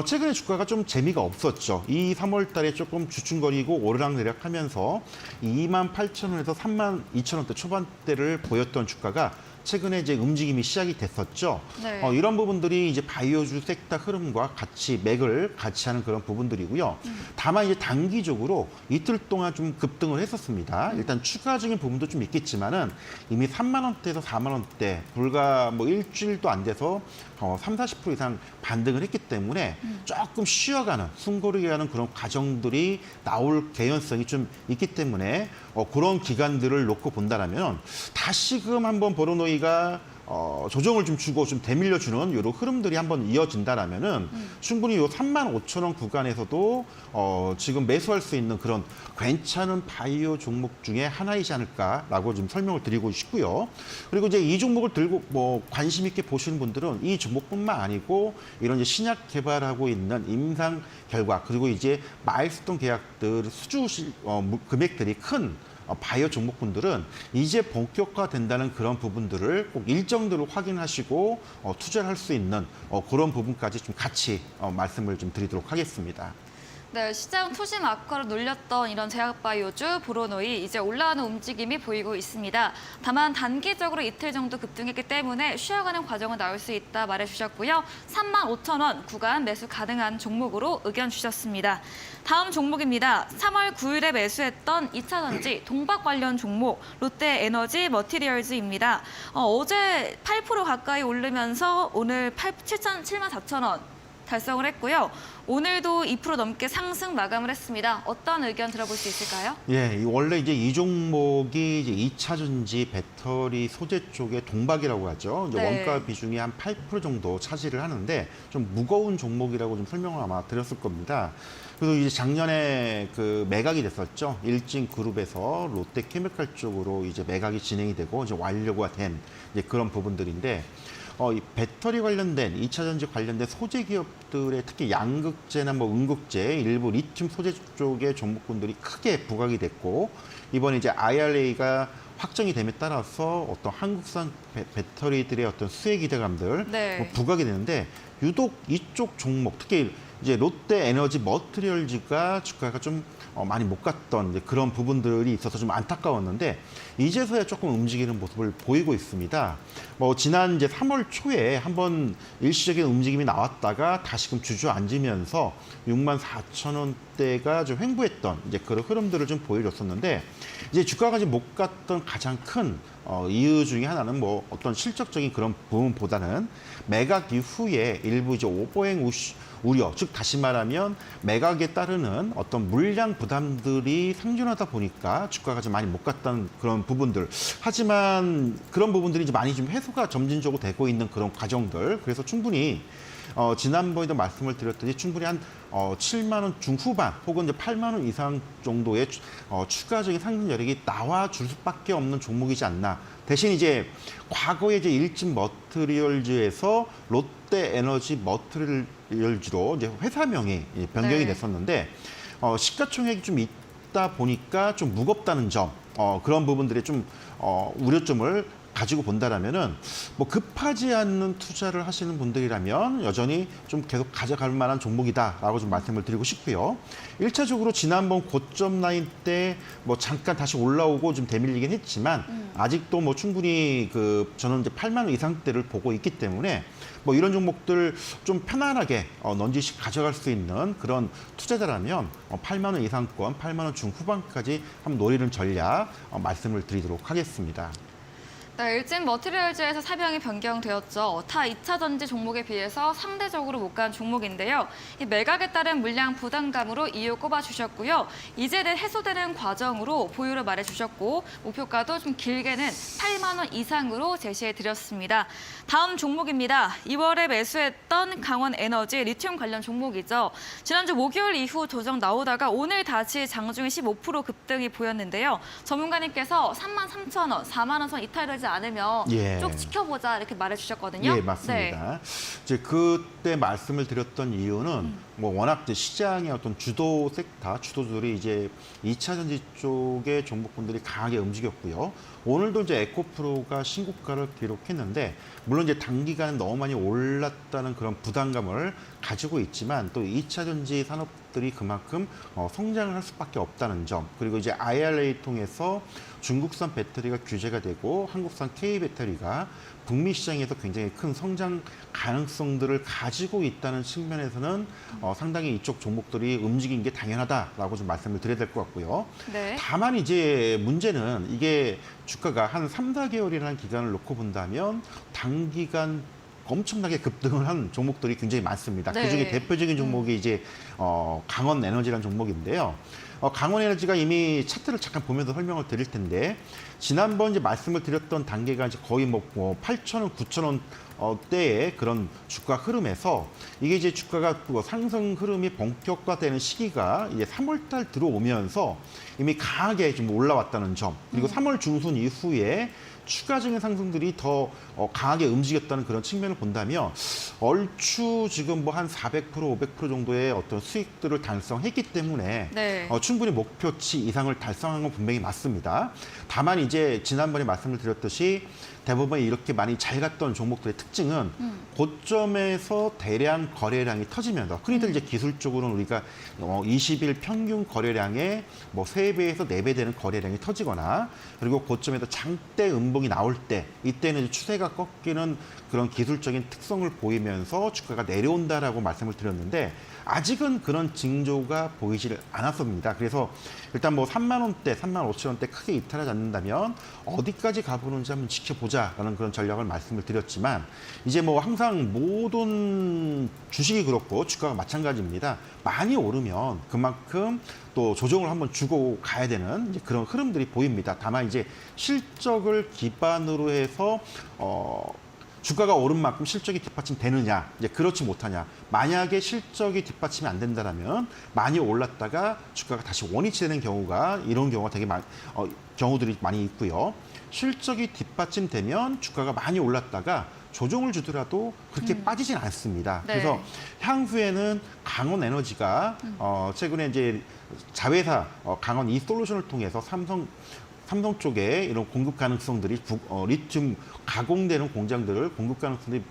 최근에 주가가 좀 재미가 없었죠. 이 3월 달에 조금 주춤거리고 오르락내리락하면서 28,000원에서 32,000원대 초반대를 보였던 주가가 최근에 이제 움직임이 시작이 됐었죠. 네. 이런 부분들이 이제 바이오주 섹터 흐름과 같이 맥을 같이 하는 그런 부분들이고요. 다만 이제 단기적으로 이틀 동안 좀 급등을 했었습니다. 일단 추가적인 부분도 좀 있겠지만은 이미 3만 원대에서 4만 원대 불과 일주일도 안 돼서 3, 40% 이상 반등을 했기 때문에 조금 쉬어가는 숨고르게 하는 그런 과정들이 나올 개연성이 좀 있기 때문에 그런 기간들을 놓고 본다라면 다시금 한번 보로노이가 조정을 좀 주고 좀 되밀려주는 이런 흐름들이 한번 이어진다라면은 충분히 요 35,000원 구간에서도 지금 매수할 수 있는 그런 괜찮은 바이오 종목 중에 하나이지 않을까라고 좀 설명을 드리고 싶고요. 그리고 이제 이 종목을 들고 관심 있게 보시는 분들은 이 종목뿐만 아니고 이런 이제 신약 개발하고 있는 임상 결과 그리고 이제 마일스톤 계약들 수주 금액들이 큰 바이오 종목분들은 이제 본격화된다는 그런 부분들을 꼭 일정대로 확인하시고 투자를 할 수 있는 그런 부분까지 좀 같이 말씀을 좀 드리도록 하겠습니다. 네, 시장 투심 악화로 눌렸던 이런 제약바이오주 보로노이 이제 올라오는 움직임이 보이고 있습니다. 다만 단기적으로 이틀 정도 급등했기 때문에 쉬어가는 과정은 나올 수 있다 말해주셨고요. 35,000원 구간 매수 가능한 종목으로 의견 주셨습니다. 다음 종목입니다. 3월 9일에 매수했던 2차전지 동박 관련 종목 롯데에너지 머티리얼즈입니다. 어제 8% 가까이 오르면서 오늘 74,000원 달성을 했고요. 오늘도 2% 넘게 상승 마감을 했습니다. 어떤 의견 들어볼 수 있을까요? 예, 원래 이제 이 종목이 이제 2차 전지 배터리 소재 쪽의 동박이라고 하죠. 이제 네. 원가 비중이 한 8% 정도 차지를 하는데 좀 무거운 종목이라고 좀 설명을 아마 드렸을 겁니다. 그리고 이제 작년에 그 매각이 됐었죠. 일진그룹에서 롯데케미칼 쪽으로 이제 매각이 진행이 되고 이제 완료가 된 이제 그런 부분들인데 이 배터리 관련된 2차 전지 관련된 소재 기업들의 특히 양극재나 뭐 음극재, 일부 리튬 소재 쪽의 종목군들이 크게 부각이 됐고 이번에 이제 IRA가 확정이 됨에 따라서 어떤 한국산 배터리들의 어떤 수혜 기대감들 네. 뭐 부각이 되는데 유독 이쪽 종목 특히 이제 롯데 에너지 머티리얼즈가 주가가 좀 많이 못 갔던 이제 그런 부분들이 있어서 좀 안타까웠는데 이제서야 조금 움직이는 모습을 보이고 있습니다. 뭐 지난 이제 3월 초에 한번 일시적인 움직임이 나왔다가 다시금 주저앉으면서 64,000원대가 좀 횡보했던 이제 그런 흐름들을 좀 보여줬었는데 이제 주가가 이제 못 갔던 가장 큰 이유 중에 하나는 뭐 어떤 실적적인 그런 부분보다는 매각 이후에 일부 이제 오버행 우려, 즉 다시 말하면 매각에 따르는 어떤 물량 부담들이 상존하다 보니까 주가가 좀 많이 못 갔던 그런 부분들. 하지만 그런 부분들이 이제 많이 좀 해소가 점진적으로 되고 있는 그런 과정들. 그래서 충분히 지난번에도 말씀을 드렸듯이 충분히 한 7만 원 중후반 혹은 이제 8만 원 이상 정도의 추가적인 상승 여력이 나와줄 수밖에 없는 종목이지 않나. 대신 이제 과거에 이제 일진 머티리얼즈에서 롯데 에너지 머티리얼즈로 이제 회사명이 변경이 네. 됐었는데 시가총액이 좀 있다 보니까 좀 무겁다는 점 그런 부분들에 좀 우려점을 가지고 본다라면은 뭐 급하지 않는 투자를 하시는 분들이라면 여전히 좀 계속 가져갈 만한 종목이다라고 좀 말씀을 드리고 싶고요. 1차적으로 지난번 고점 라인 때 뭐 잠깐 다시 올라오고 좀 대밀리긴 했지만 아직도 뭐 충분히 저는 이제 8만 원 이상대를 보고 있기 때문에 뭐 이런 종목들 좀 편안하게 넌지시 가져갈 수 있는 그런 투자자라면 8만 원 이상권, 8만 원 중후반까지 한번 노리는 전략 말씀을 드리도록 하겠습니다. 네, 일진 머티리얼즈에서 사명이 변경되었죠. 타 2차 전지 종목에 비해서 상대적으로 못 간 종목인데요. 이 매각에 따른 물량 부담감으로 이유 꼽아주셨고요. 이제는 해소되는 과정으로 보유를 말해주셨고 목표가도 좀 길게는 8만 원 이상으로 제시해드렸습니다. 다음 종목입니다. 2월에 매수했던 강원에너지 리튬 관련 종목이죠. 지난주 목요일 이후 조정 나오다가 오늘 다시 장중에 15% 급등이 보였는데요. 전문가님께서 33,000원, 4만 원 선 이탈되지 않으면 예. 쭉 지켜보자 이렇게 말해주셨거든요. 예, 맞습니다. 이제 그때 말씀을 드렸던 이유는 뭐 워낙 이제 시장의 어떤 주도 섹터, 주도들이 이제 2차 전지 쪽의 종목군들이 강하게 움직였고요. 오늘도 이제 에코프로가 신고가를 기록했는데 물론 이제 단기간에 너무 많이 올랐다는 그런 부담감을 가지고 있지만 또 2차 전지 산업들이 그만큼 성장을 할 수밖에 없다는 점 그리고 이제 IRA 통해서 중국산 배터리가 규제가 되고 한국산 K 배터리가 북미 시장에서 굉장히 큰 성장 가능성들을 가지고 있다는 측면에서는 상당히 이쪽 종목들이 움직인 게 당연하다라고 좀 말씀을 드려야 될 것 같고요. 네. 다만 이제 문제는 이게 주가가 한 3, 4개월이라는 기간을 놓고 본다면 단기간 엄청나게 급등을 한 종목들이 굉장히 많습니다. 네. 그중에 대표적인 종목이 이제 강원 에너지라는 종목인데요. 강원 에너지가 이미 차트를 잠깐 보면서 설명을 드릴 텐데 지난번 이제 말씀을 드렸던 단계가 이제 거의 뭐 8,000원, 9,000원 대의 그런 주가 흐름에서 이게 이제 주가가 상승 흐름이 본격화되는 시기가 이제 3월달 들어오면서 이미 강하게 좀 올라왔다는 점 그리고 3월 중순 이후에 추가적인 상승들이 더 강하게 움직였다는 그런 측면을 본다면 얼추 지금 뭐 한 400%, 500% 정도의 어떤 수익들을 달성했기 때문에 네. 충분히 목표치 이상을 달성한 건 분명히 맞습니다. 다만 이제 지난번에 말씀을 드렸듯이 대부분 이렇게 많이 잘 갔던 종목들의 특징은 고점에서 대량 거래량이 터지면서 흔히들 이제 기술적으로는 우리가 20일 평균 거래량의 뭐 3배에서 4배 되는 거래량이 터지거나 그리고 고점에서 장대 음봉이 나올 때 이때는 이제 추세가 꺾이는 그런 기술적인 특성을 보이면서 주가가 내려온다라고 말씀을 드렸는데 아직은 그런 징조가 보이질 않았습니다. 그래서 일단 뭐 3만 원대, 3만 5천 원대 크게 이탈하지 않는다면 어디까지 가보는지 한번 지켜보자라는 그런 전략을 말씀을 드렸지만 이제 뭐 항상 모든 주식이 그렇고 주가가 마찬가지입니다. 많이 오르면 그만큼 또 조정을 한번 주고 가야 되는 이제 그런 흐름들이 보입니다. 다만 이제 실적을 기반으로 해서 주가가 오른 만큼 실적이 뒷받침되느냐, 이제 그렇지 못하냐. 만약에 실적이 뒷받침이 안 된다면 많이 올랐다가 주가가 다시 원위치 되는 경우가 이런 경우가 되게 경우들이 많이 있고요. 실적이 뒷받침되면 주가가 많이 올랐다가 조정을 주더라도 그렇게 빠지진 않습니다. 네. 그래서 향후에는 강원 에너지가 최근에 이제 자회사 강원 이솔루션을 통해서 삼성 쪽에 이런 공급 가능성들이 리튬 가공되는 공장들을 공급 가능성들이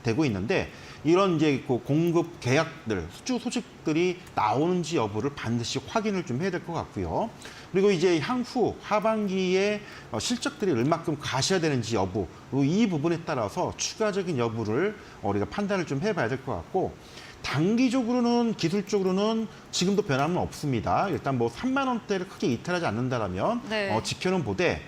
되고 있는데 이런 이제 그 공급 계약들, 수주 소식들이 나오는지 여부를 반드시 확인을 좀 해야 될 것 같고요. 그리고 이제 향후 하반기에 실적들이 얼마큼 가셔야 되는지 여부, 이 부분에 따라서 추가적인 여부를 우리가 판단을 좀 해봐야 될 것 같고 단기적으로는 기술적으로는 지금도 변함은 없습니다. 일단 뭐 3만 원대를 크게 이탈하지 않는다라면 네. 지켜는 보되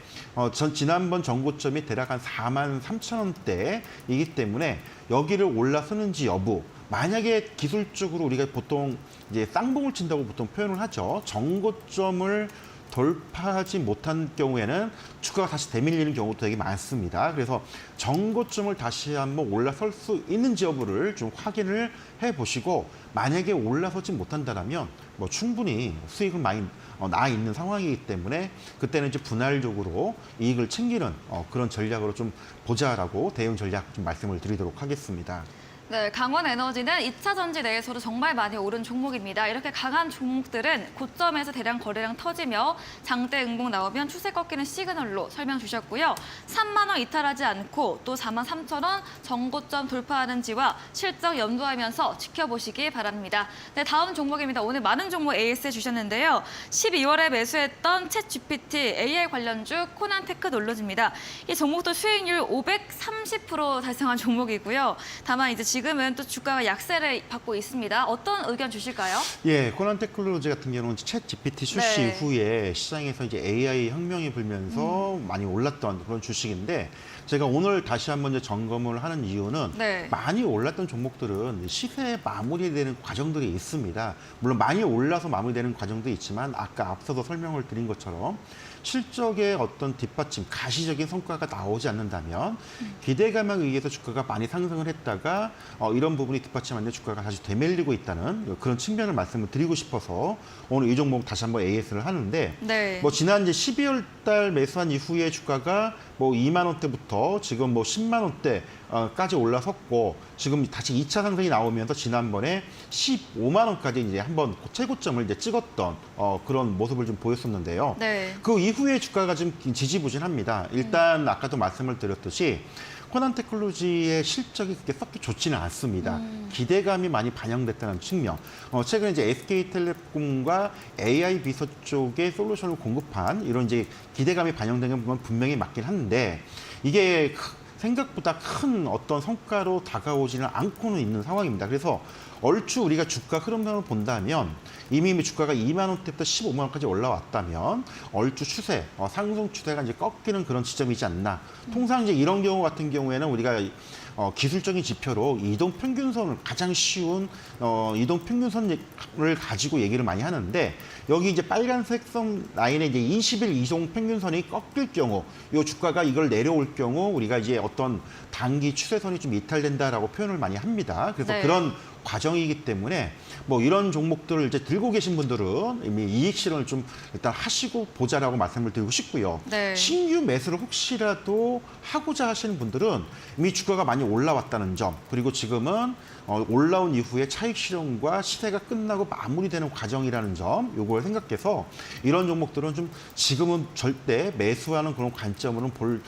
지난번 전고점이 대략 한 4만 3천 원대이기 때문에 여기를 올라서는지 여부. 만약에 기술적으로 우리가 보통 이제 쌍봉을 친다고 보통 표현을 하죠. 전고점을 돌파하지 못한 경우에는 주가가 다시 되밀리는 경우도 되게 많습니다. 그래서 전고점을 다시 한번 올라설 수 있는지 여부를 좀 확인을 해보시고 만약에 올라서지 못한다면 뭐 충분히 수익은 많이 나 있는 상황이기 때문에 그때는 이제 분할적으로 이익을 챙기는 그런 전략으로 좀 보자라고 대응 전략 좀 말씀을 드리도록 하겠습니다. 네, 강원 에너지는 2차 전지 내에서도 정말 많이 오른 종목입니다. 이렇게 강한 종목들은 고점에서 대량 거래량 터지며 장대 응봉 나오면 추세 꺾이는 시그널로 설명 주셨고요. 3만 원 이탈하지 않고 또 4만 3천 원 전고점 돌파하는지와 실적 염두하면서 지켜보시기 바랍니다. 네, 다음 종목입니다. 오늘 많은 종목 AS 주셨는데요. 12월에 매수했던 챗 GPT AI 관련주 코난 테크놀로지입니다. 이 종목도 수익률 530% 달성한 종목이고요. 다만 이제 지금은 또 주가가 약세를 받고 있습니다. 어떤 의견 주실까요? 예, 코난 테크놀로지 같은 경우는 챗 GPT 출시 네. 이후에 시장에서 이제 AI 혁명이 불면서 많이 올랐던 그런 주식인데 제가 오늘 다시 한번 이제 점검을 하는 이유는 네. 많이 올랐던 종목들은 시세에 마무리되는 과정들이 있습니다. 물론 많이 올라서 마무리되는 과정도 있지만 아까 앞서서 설명을 드린 것처럼 실적의 어떤 뒷받침, 가시적인 성과가 나오지 않는다면 기대감에 의해서 주가가 많이 상승을 했다가 이런 부분이 뒷받침 안 돼 주가가 다시 되밀리고 있다는 그런 측면을 말씀을 드리고 싶어서 오늘 이 종목 다시 한번 AS를 하는데 네. 뭐 지난 이제 12월 달 매수한 이후에 주가가 뭐 2만 원대부터 지금 뭐 10만 원대까지 올라섰고 지금 다시 2차 상승이 나오면서 지난번에 15만 원까지 이제 한번 최고점을 이제 찍었던 그런 모습을 좀 보였었는데요. 네. 그 이후에 주가가 좀 지지부진합니다. 일단 아까도 말씀을 드렸듯이 코난 테크놀로지의 실적이 그렇게 썩 좋지는 않습니다. 기대감이 많이 반영됐다는 측면. 최근에 이제 SK텔레콤과 AI 비서 쪽에 솔루션을 공급한 이런 이제 기대감이 반영된 건 분명히 맞긴 한데 이게 생각보다 큰 어떤 성과로 다가오지는 않고는 있는 상황입니다. 그래서 얼추 우리가 주가 흐름을 본다면 이미 주가가 2만 원대부터 15만 원까지 올라왔다면 얼추 추세, 상승 추세가 이제 꺾이는 그런 지점이지 않나. 통상 이제 이런 경우 같은 경우에는 우리가 기술적인 지표로 이동 평균선을 가장 쉬운 이동 평균선을 가지고 얘기를 많이 하는데 여기 이제 빨간색 선 라인에 이제 20일 이동 평균선이 꺾일 경우 이 주가가 이걸 내려올 경우 우리가 이제 어떤 단기 추세선이 좀 이탈된다라고 표현을 많이 합니다. 그래서 네. 그런 과정이기 때문에 뭐 이런 종목들을 이제 들고 계신 분들은 이미 이익 실현을 좀 일단 하시고 보자라고 말씀을 드리고 싶고요. 네. 신규 매수를 혹시라도 하고자 하시는 분들은 이미 주가가 많이 올라왔다는 점 그리고 지금은 올라온 이후에 차익 실현과 시세가 끝나고 마무리되는 과정이라는 점 요걸 생각해서 이런 종목들은 좀 지금은 절대 매수하는 그런 관점으로는 볼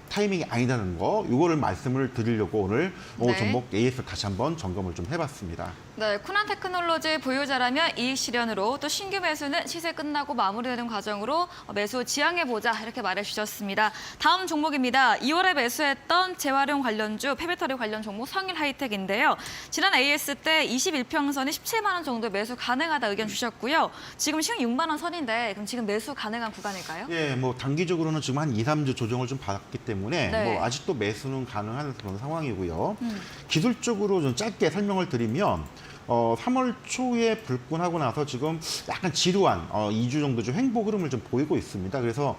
타이밍이 아니라는 거 요거를 말씀을 드리려고 오늘 네. 종목 AS 다시 한번 점검을 좀 해봤습니다. 네, 코난 테크놀로지 보유자라면 이익 실현으로 또 신규 매수는 시세 끝나고 마무리되는 과정으로 매수 지향해보자 이렇게 말해주셨습니다. 다음 종목입니다. 2월에 매수했던 재활용 관련주, 폐배터리 관련 종목 성일하이텍인데요. 지난 AS 때 21평선이 17만 원 정도 매수 가능하다 의견 주셨고요. 지금 16만 원 선인데 그럼 지금 매수 가능한 구간일까요? 예, 뭐 단기적으로는 지금 한 2, 3주 조정을 좀 받았기 때문에 네. 뭐 아직도 매수는 가능한 그런 상황이고요. 기술적으로 좀 짧게 설명을 드리면 3월 초에 불끈하고 나서 지금 약간 지루한 2주 정도 좀 횡보 흐름을 좀 보이고 있습니다. 그래서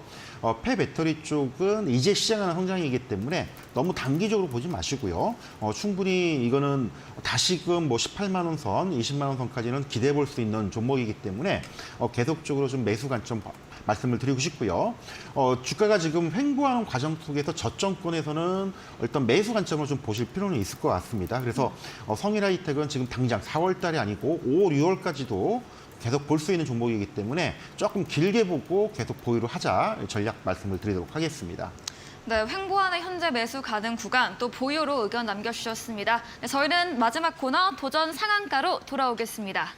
폐배터리 쪽은 이제 시작하는 성장이기 때문에 너무 단기적으로 보지 마시고요. 충분히 이거는 다시금 뭐 18만 원 선, 20만 원 선까지는 기대해 볼 수 있는 종목이기 때문에 계속적으로 좀 매수 관점 말씀을 드리고 싶고요. 주가가 지금 횡보하는 과정 속에서 저점권에서는 일단 매수 관점을 좀 보실 필요는 있을 것 같습니다. 그래서 성일하이텍은 지금 당장 4월 달이 아니고 5월, 6월까지도 계속 볼 수 있는 종목이기 때문에 조금 길게 보고 계속 보유를 하자 전략 말씀을 드리도록 하겠습니다. 네, 횡보하는 현재 매수 가능 구간 또 보유로 의견 남겨주셨습니다. 네, 저희는 마지막 코너 도전 상한가로 돌아오겠습니다.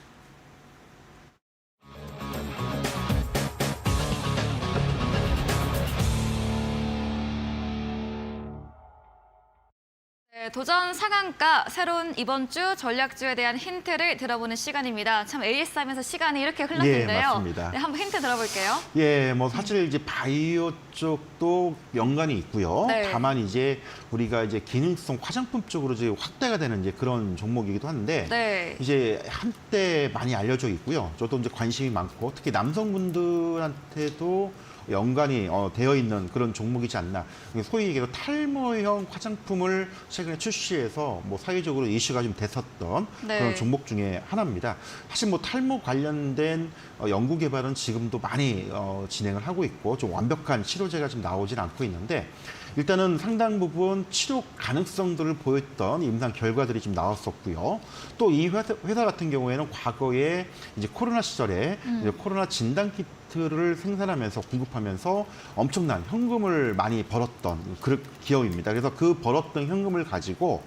네, 도전 상한가 새로운 이번 주 전략주에 대한 힌트를 들어보는 시간입니다. 참 AS 하면서 시간이 이렇게 흘렀는데요. 예, 맞습니다. 네, 한번 힌트 들어볼게요. 예, 뭐 사실 이제 바이오 쪽도 연관이 있고요. 네. 다만 이제 우리가 이제 기능성 화장품 쪽으로 이제 확대가 되는 이제 그런 종목이기도 한데 네. 이제 한때 많이 알려져 있고요. 저도 이제 관심이 많고 특히 남성분들한테도 연관이 되어 있는 그런 종목이지 않나. 소위 얘기로 탈모형 화장품을 최근에 출시해서 뭐 사회적으로 이슈가 좀 됐었던 네. 그런 종목 중에 하나입니다. 사실 뭐 탈모 관련된 연구 개발은 지금도 많이 진행을 하고 있고 좀 완벽한 치료제가 지금 나오진 않고 있는데 일단은 상당 부분 치료 가능성들을 보였던 임상 결과들이 지금 나왔었고요. 또 이 회사 같은 경우에는 과거에 이제 코로나 시절에 이제 코로나 진단 키트를 생산하면서 공급하면서 엄청난 현금을 많이 벌었던 그 기업입니다. 그래서 그 벌었던 현금을 가지고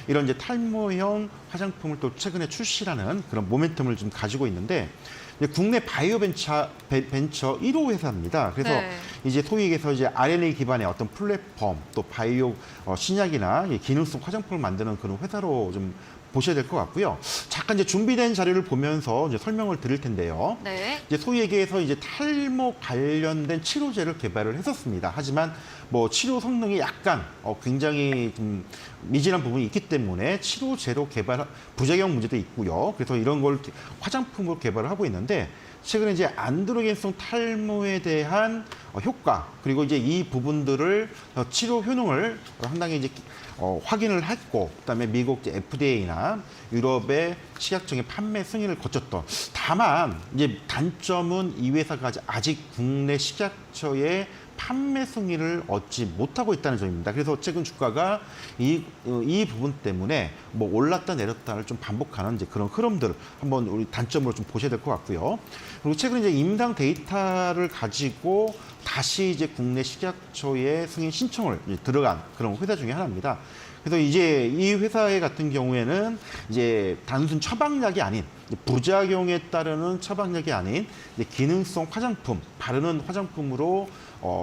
이런 이제 탈모형 화장품을 또 최근에 출시라는 그런 모멘텀을 좀 가지고 있는데 국내 바이오 벤처 1호 회사입니다. 그래서 네. 이제 소위 얘기해서 이제 RNA 기반의 어떤 플랫폼 또 바이오 신약이나 기능성 화장품을 만드는 그런 회사로 좀 보셔야 될 것 같고요. 잠깐 이제 준비된 자료를 보면서 이제 설명을 드릴 텐데요. 네. 이제 소위 얘기해서 이제 탈모 관련된 치료제를 개발을 했었습니다. 하지만 뭐 치료 성능이 약간 굉장히 좀 미진한 부분이 있기 때문에 치료제로 부작용 문제도 있고요. 그래서 이런 걸 화장품으로 개발을 하고 있는데 최근에 이제 안드로겐성 탈모에 대한 효과 그리고 이제 이 부분들을 치료 효능을 상당히 이제 확인을 했고 그다음에 미국 이제 FDA나 유럽의 식약청의 판매 승인을 거쳤던 다만 이제 단점은 이 회사가 아직 국내 식약처의 판매 승인을 얻지 못하고 있다는 점입니다. 그래서 최근 주가가 이 부분 때문에 뭐 올랐다 내렸다를 좀 반복하는 이제 그런 흐름들을 한번 우리 단점으로 좀 보셔야 될 것 같고요. 그리고 최근 이제 임상 데이터를 가지고 다시 이제 국내 식약처에 승인 신청을 들어간 그런 회사 중에 하나입니다. 그래서 이제 이 회사의 같은 경우에는 이제 단순 처방약이 아닌 부작용에 따르는 처방약이 아닌 이제 기능성 화장품, 바르는 화장품으로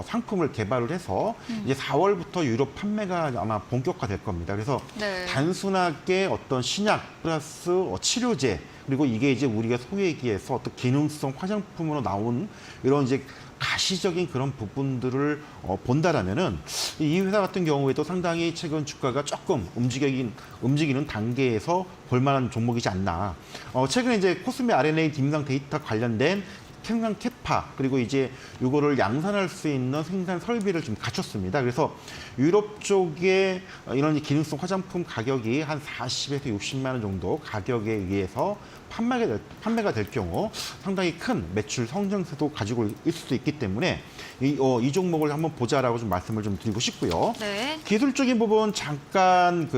상품을 개발을 해서 이제 4월부터 유럽 판매가 아마 본격화될 겁니다. 그래서 네. 단순하게 어떤 신약 플러스 치료제 그리고 이게 이제 우리가 소위 얘기해서 어떤 기능성 화장품으로 나온 이런 이제 가시적인 그런 부분들을 본다라면은 이 회사 같은 경우에도 상당히 최근 주가가 조금 움직이는 단계에서 볼만한 종목이지 않나. 최근에 이제 코스메 RNA 임상 데이터 관련된 생산 캐파 그리고 이제 이거를 양산할 수 있는 생산 설비를 좀 갖췄습니다. 그래서 유럽 쪽에 이런 기능성 화장품 가격이 한 40에서 60만 원 정도 가격에 의해서 판매가 될 경우 상당히 큰 매출 성장세도 가지고 있을 수 있기 때문에 이 종목을 한번 보자라고 좀 말씀을 좀 드리고 싶고요. 네. 기술적인 부분 잠깐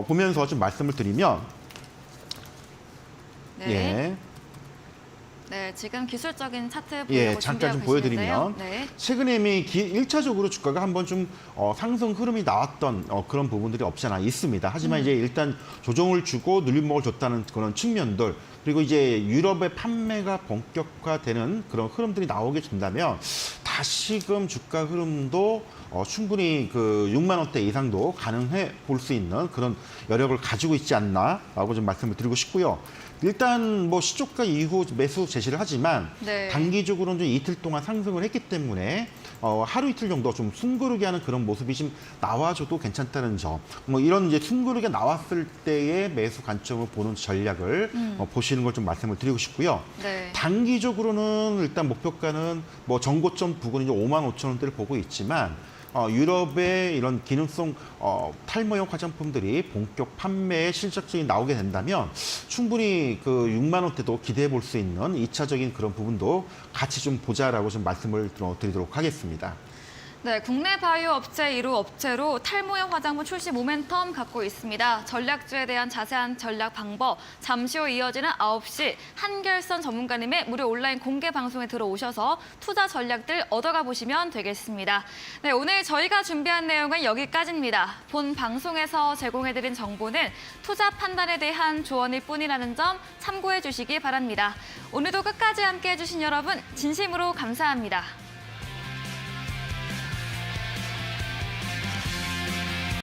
보면서 좀 말씀을 드리면 네. 예. 네, 지금 기술적인 차트 예, 보려고 잠깐 좀 준비하고 보여드리면 계시는데요. 네. 최근에 이미 1차적으로 주가가 한번 좀 상승 흐름이 나왔던 그런 부분들이 없지 않아 있습니다. 하지만 이제 일단 조정을 주고 눌림목을 줬다는 그런 측면들, 그리고 이제 유럽의 판매가 본격화되는 그런 흐름들이 나오게 된다면 다시금 주가 흐름도 충분히 그 6만 원대 이상도 가능해 볼 수 있는 그런 여력을 가지고 있지 않나라고 좀 말씀을 드리고 싶고요. 일단 뭐 시초가 이후 매수 제시를 하지만 네. 단기적으로는 좀 이틀 동안 상승을 했기 때문에 하루 이틀 정도 좀 숨고르게 하는 그런 모습이 좀 나와줘도 괜찮다는 점. 뭐 이런 이제 숨고르게 나왔을 때의 매수 관점을 보는 전략을 보시는 걸 좀 말씀을 드리고 싶고요. 네. 단기적으로는 일단 목표가는 뭐 전고점 부근 이제 5만 5천 원대를 보고 있지만 유럽의 이런 기능성 탈모용 화장품들이 본격 판매에 실적적이 나오게 된다면 충분히 그 6만 원대도 기대해 볼 수 있는 2차적인 그런 부분도 같이 좀 보자라고 좀 말씀을 드리도록 하겠습니다. 네, 국내 바이오 업체 1호 업체로 탈모용 화장품 출시 모멘텀 갖고 있습니다. 전략주에 대한 자세한 전략 방법, 잠시 후 이어지는 9시 한결선 전문가님의 무료 온라인 공개 방송에 들어오셔서 투자 전략들 얻어가 보시면 되겠습니다. 네, 오늘 저희가 준비한 내용은 여기까지입니다. 본 방송에서 제공해드린 정보는 투자 판단에 대한 조언일 뿐이라는 점 참고해 주시기 바랍니다. 오늘도 끝까지 함께해 주신 여러분 진심으로 감사합니다.